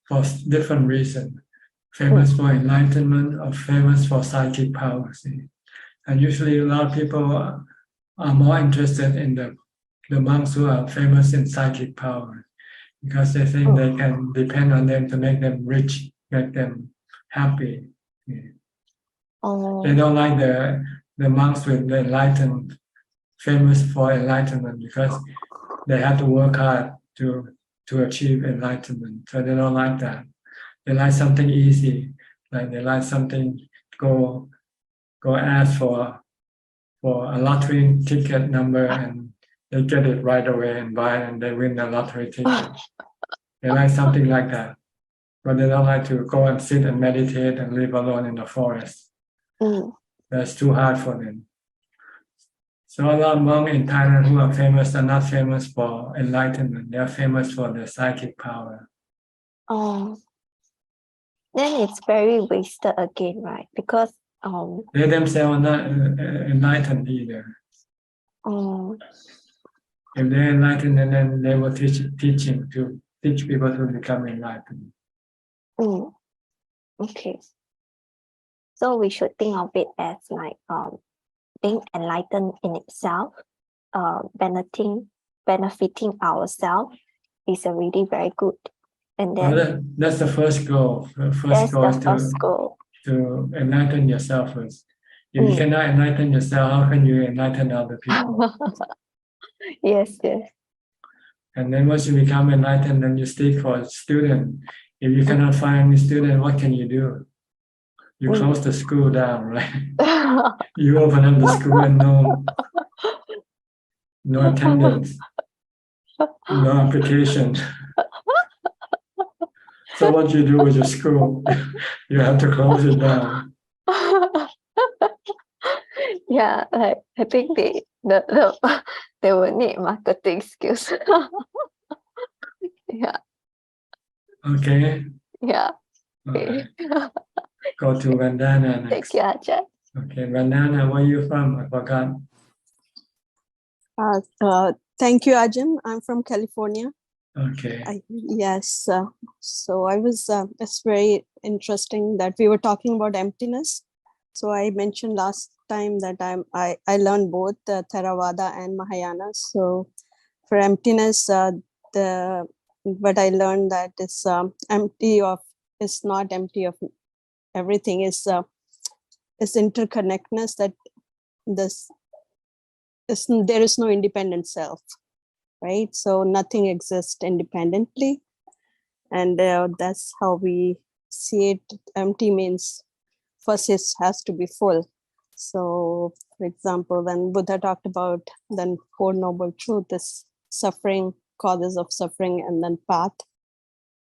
for different reasons. Famous for enlightenment or famous for psychic power. See? And usually a lot of people are more interested in the monks who are famous in psychic power, because they think they can depend on them to make them rich, make them happy. They don't like the monks with the enlightened, famous for enlightenment, because they have to work hard to achieve enlightenment. So they don't like that. They like something easy, like they like something go ask for a lottery ticket number and they get it right away and buy it and they win the lottery ticket. They like something like that, but they don't like to go and sit and meditate and live alone in the forest. That's too hard for them. So a lot of monks in Thailand who are famous are not famous for enlightenment. They are famous for their psychic power. Oh, then it's very wasted again, right? Because they themselves are not enlightened either. If they're enlightened, and then they will teach people to become enlightened. Okay. So we should think of it as like being enlightened in itself, benefiting ourselves is a really very good. And then well, that's the first goal. The first goal is to enlighten yourself first. If you cannot enlighten yourself, how can you enlighten other people? Yes. And then once you become enlightened, then you seek for a student. If you cannot find any student, what can you do? You close the school down, right? You open up the school and no attendance, no application. So what you do with your school, you have to close it down. Yeah, like I think they will need marketing skills. Yeah. Okay. Yeah. Okay. Go to Vandana next. Thank you, Ajahn. Okay, Vandana, where are you from? I forgot. Thank you, Ajahn. I'm from California. Okay. Yes. So I was, it's very interesting that we were talking about emptiness. So I mentioned last time that I learned both Theravada and Mahayana. So for emptiness, what I learned that is it's not empty of everything, is interconnectedness, that there is no independent self, right? So nothing exists independently, and that's how we see it. Empty means first it has to be full. So for example, when Buddha talked about then Four Noble Truths, is suffering, causes of suffering, and then path,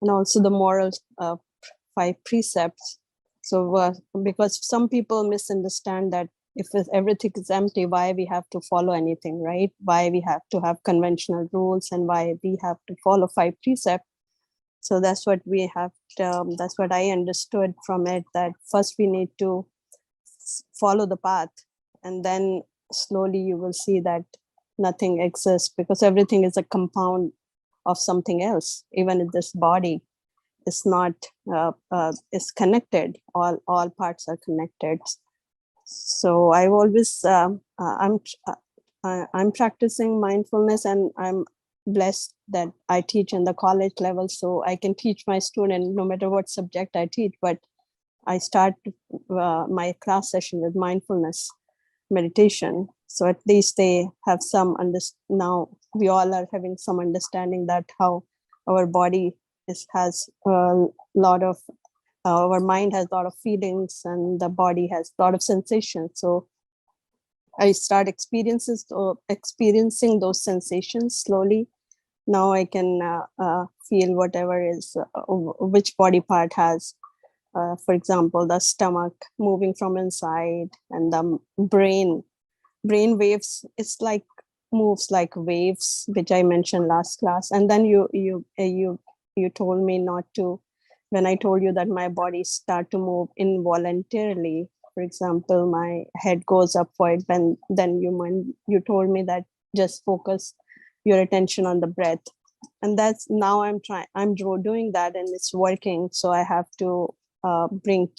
and also the moral 5 precepts. So because some people misunderstand that if everything is empty, why we have to follow anything, right? Why we have to have conventional rules and why we have to follow 5 precepts. So that's what we have to, that's what I understood from it, that first we need to follow the path, and then slowly you will see that nothing exists, because everything is a compound of something else. Even in this body is not is connected, all parts are connected. So I always I'm practicing mindfulness, and I'm blessed that I teach in the college level, so I can teach my student no matter what subject I teach. But I start my class session with mindfulness meditation, so at least they have some now we all are having some understanding that how our body has a lot of our mind has a lot of feelings and the body has a lot of sensations. So I start experiencing those sensations slowly. Now I can feel whatever is which body part has, for example, the stomach moving from inside, and the brain waves. It's like moves like waves, which I mentioned last class. And then you told me not to, when I told you that my body start to move involuntarily. For example, my head goes upward, and then you told me that just focus your attention on the breath. And that's now I'm doing that, and it's working. So I have to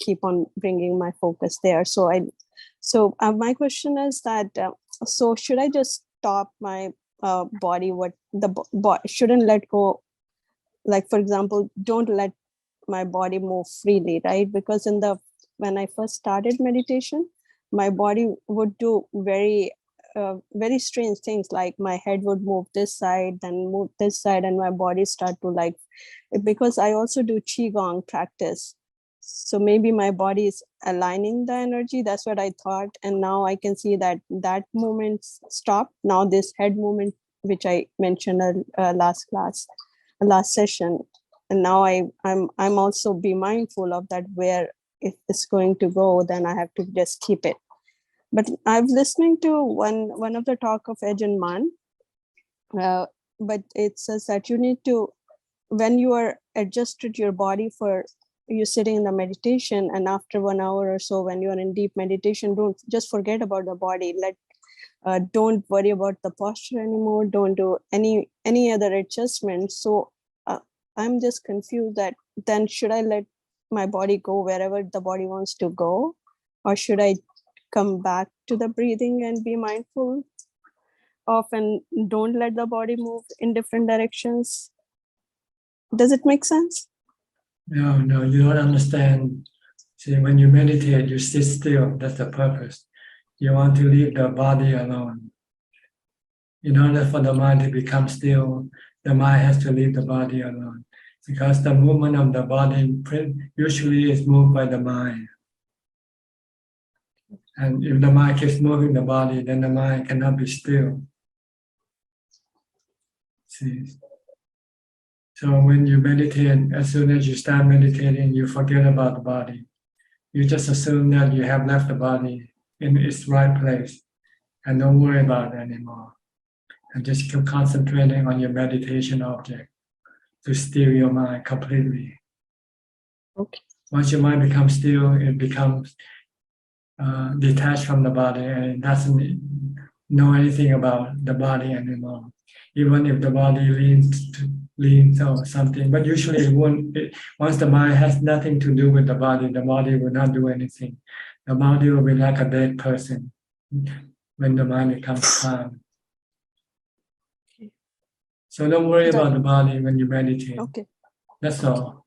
keep on bringing my focus there. So my question is that so should I just stop my body? What the shouldn't let go? Like, for example, don't let my body move freely, right? Because when I first started meditation, my body would do very strange things, like my head would move this side, then move this side, and my body start to like, because I also do qigong practice. So maybe my body is aligning the energy. That's what I thought. And now I can see that movement stopped. Now this head movement, which I mentioned last session, and now I'm also be mindful of that, where if it's going to go, then I have to just keep it. But I'm listening to one of the talk of Ajahn, but it says that you need to, when you are adjusted your body for you sitting in the meditation, and after 1 hour or so, when you're in deep meditation, don't just forget about the body. Don't worry about the posture anymore. Don't do any other adjustments. So I'm just confused that then should I let my body go wherever the body wants to go, or should I come back to the breathing and be mindful of, and don't let the body move in different directions? Does it make sense? No, you don't understand. See, when you meditate, you sit still. That's the purpose. You want to leave the body alone. In order for the mind to become still, the mind has to leave the body alone, because the movement of the body usually is moved by the mind. And if the mind keeps moving the body, then the mind cannot be still. See? So when you meditate, as soon as you start meditating, you forget about the body. You just assume that you have left the body in its right place, and don't worry about it anymore. And just keep concentrating on your meditation object to still your mind completely. Okay. Once your mind becomes still, it becomes detached from the body, and it doesn't know anything about the body anymore. Even if the body leans or something, but usually it won't. Once the mind has nothing to do with the body will not do anything. The body will be like a dead person when the mind becomes calm. So don't worry about the body when you meditate. Okay. That's all.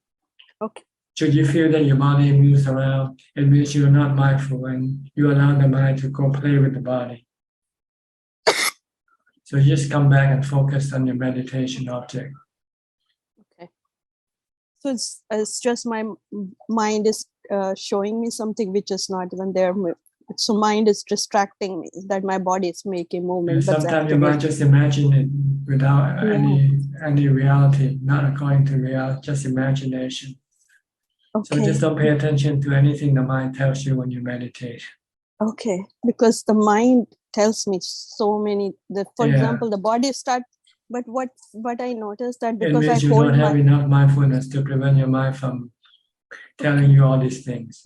Okay. Should you feel that your body moves around, it means you're not mindful and you allow the mind to go play with the body. So you just come back and focus on your meditation object. Okay. So it's just my mind is showing me something which is not even there. So mind is distracting me that my body is making movement. Sometimes you might just imagine it without any reality, not according to reality, just imagination. Okay. So just don't pay attention to anything the mind tells you when you meditate. Okay, because the mind tells me so many. For example, the body start. But what I noticed that because it means you don't have enough mindfulness to prevent your mind from telling you all these things.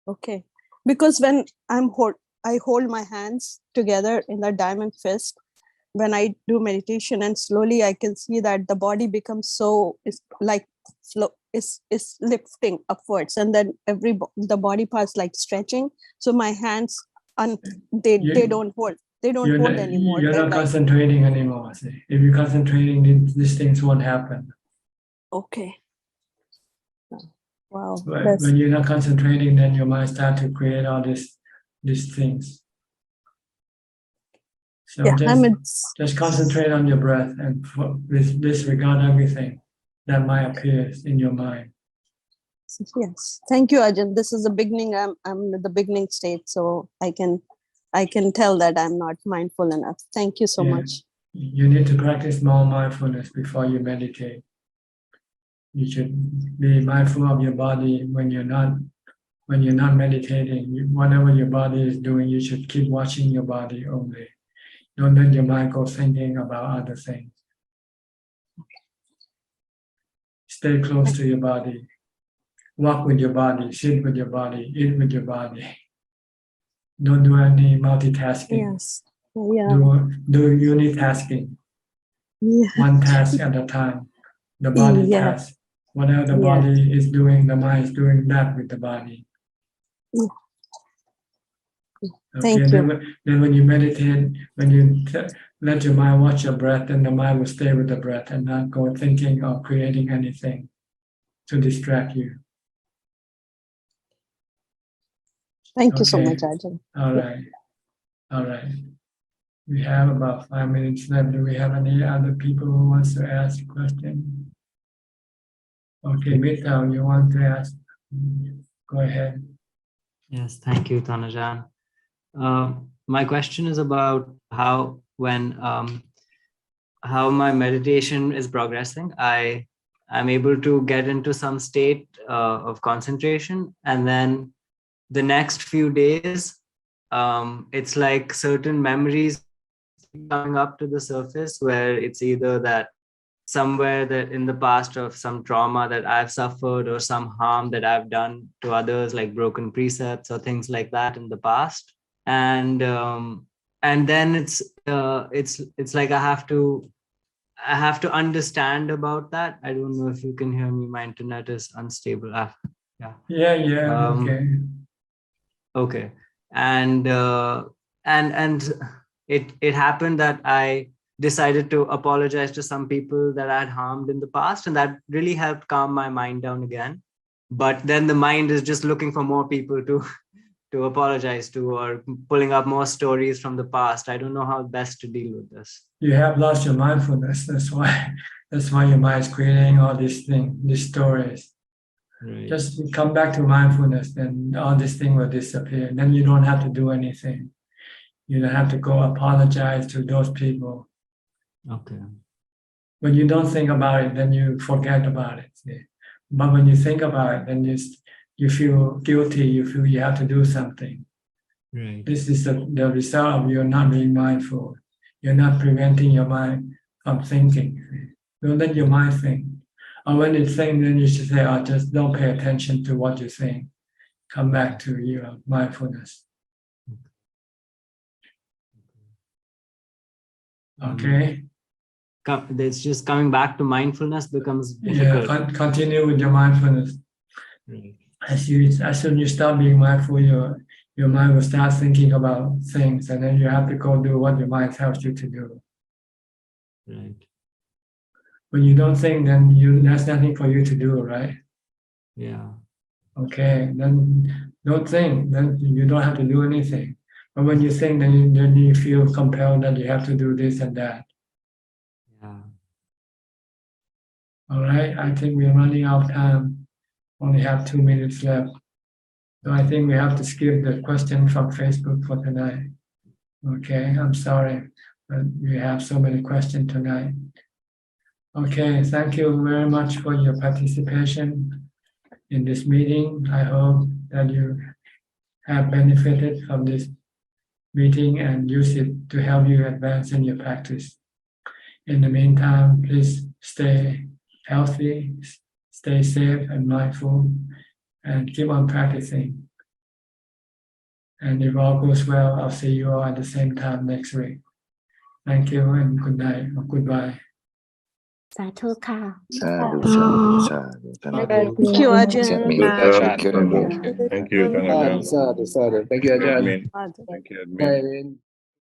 Okay, because when I hold my hands together in the diamond fist when I do meditation, and slowly I can see that the body becomes so is lifting upwards, and then the body parts like stretching. So my hands they don't hold. they don't You're hold not, anymore. you're They're not like, concentrating anymore. See? If you're concentrating, these things won't happen. okay. Wow. But That's, when you're not concentrating, then your mind starts to create all these things. So yeah, just concentrate on your breath and disregard everything that might appear in your mind. yes. Thank you, Ajahn. This is the beginning. I'm in the beginning state, so I can tell that I'm not mindful enough. Thank you so Yeah. much. You need to practice more mindfulness before you meditate. You should be mindful of your body when you're not meditating. Whatever your body is doing, you should keep watching your body only. Don't let your mind go thinking about other things. Stay close to your body. Walk with your body, sit with your body, eat with your body. Don't do any multitasking. Yes. Yeah. Do unitasking. Yeah. One task at a time. The body Yeah. task. Whatever the Yeah. body is doing, the mind is doing that with the body. Yeah. Okay, Thank you. Then when you meditate, when you let your mind watch your breath, then the mind will stay with the breath and not go thinking or creating anything to distract you. Thank you so Okay. much, Ajahn. All right. All right. We have about 5 minutes left. Do we have any other people who wants to ask a question? Okay, Mittal, you want to ask? Go ahead. Yes, thank you, Tanajan. My question is about how my meditation is progressing. I'm able to get into some state of concentration, and then the next few days, it's like certain memories coming up to the surface, where it's either that somewhere that in the past of some trauma that I've suffered or some harm that I've done to others, like broken precepts or things like that in the past. And then it's like I have to understand about that. I don't know if you can hear me. My internet is unstable. Yeah. Yeah. Okay. And it happened that I decided to apologize to some people that I had harmed in the past, and that really helped calm my mind down again. But then the mind is just looking for more people to apologize to, or pulling up more stories from the past. I don't know how best to deal with this. You have lost your mindfulness. That's why your mind is creating all these things, these stories. Right. Just come back to mindfulness, then all this thing will disappear. Then you don't have to do anything. You don't have to go apologize to those people. Okay. When you don't think about it, then you forget about it. See? But when you think about it, then you feel guilty. You feel you have to do something. Right. This is the result of you not being mindful. You're not preventing your mind from thinking. Don't let your mind think. Or when it's thinking, then you should say, "Oh, just don't pay attention to what you think. Come back to your mindfulness." Okay. It's just coming back to mindfulness becomes difficult. Yeah, continue with your mindfulness. Right. As soon as you start being mindful, your mind will start thinking about things, and then you have to go do what your mind tells you to do. Right. When you don't think, then there's nothing for you to do, right? Yeah. Okay, then don't think, then you don't have to do anything. But when you think, then you feel compelled that you have to do this and that. Yeah. All right, I think we're running out of time. Only have 2 minutes left. So I think we have to skip the question from Facebook for tonight. Okay, I'm sorry, but we have so many questions tonight. Okay, thank you very much for your participation in this meeting. I hope that you have benefited from this meeting and use it to help you advance in your practice. In the meantime, please stay healthy, stay safe and mindful, and keep on practicing. And if all goes well, I'll see you all at the same time next week. Thank you and good night or goodbye. สาธุค่ะ Thank you, Ajahn. Thank you, Tanajan. Sadhu. Thank you, Ajahn. Admin. Thank you, Admin.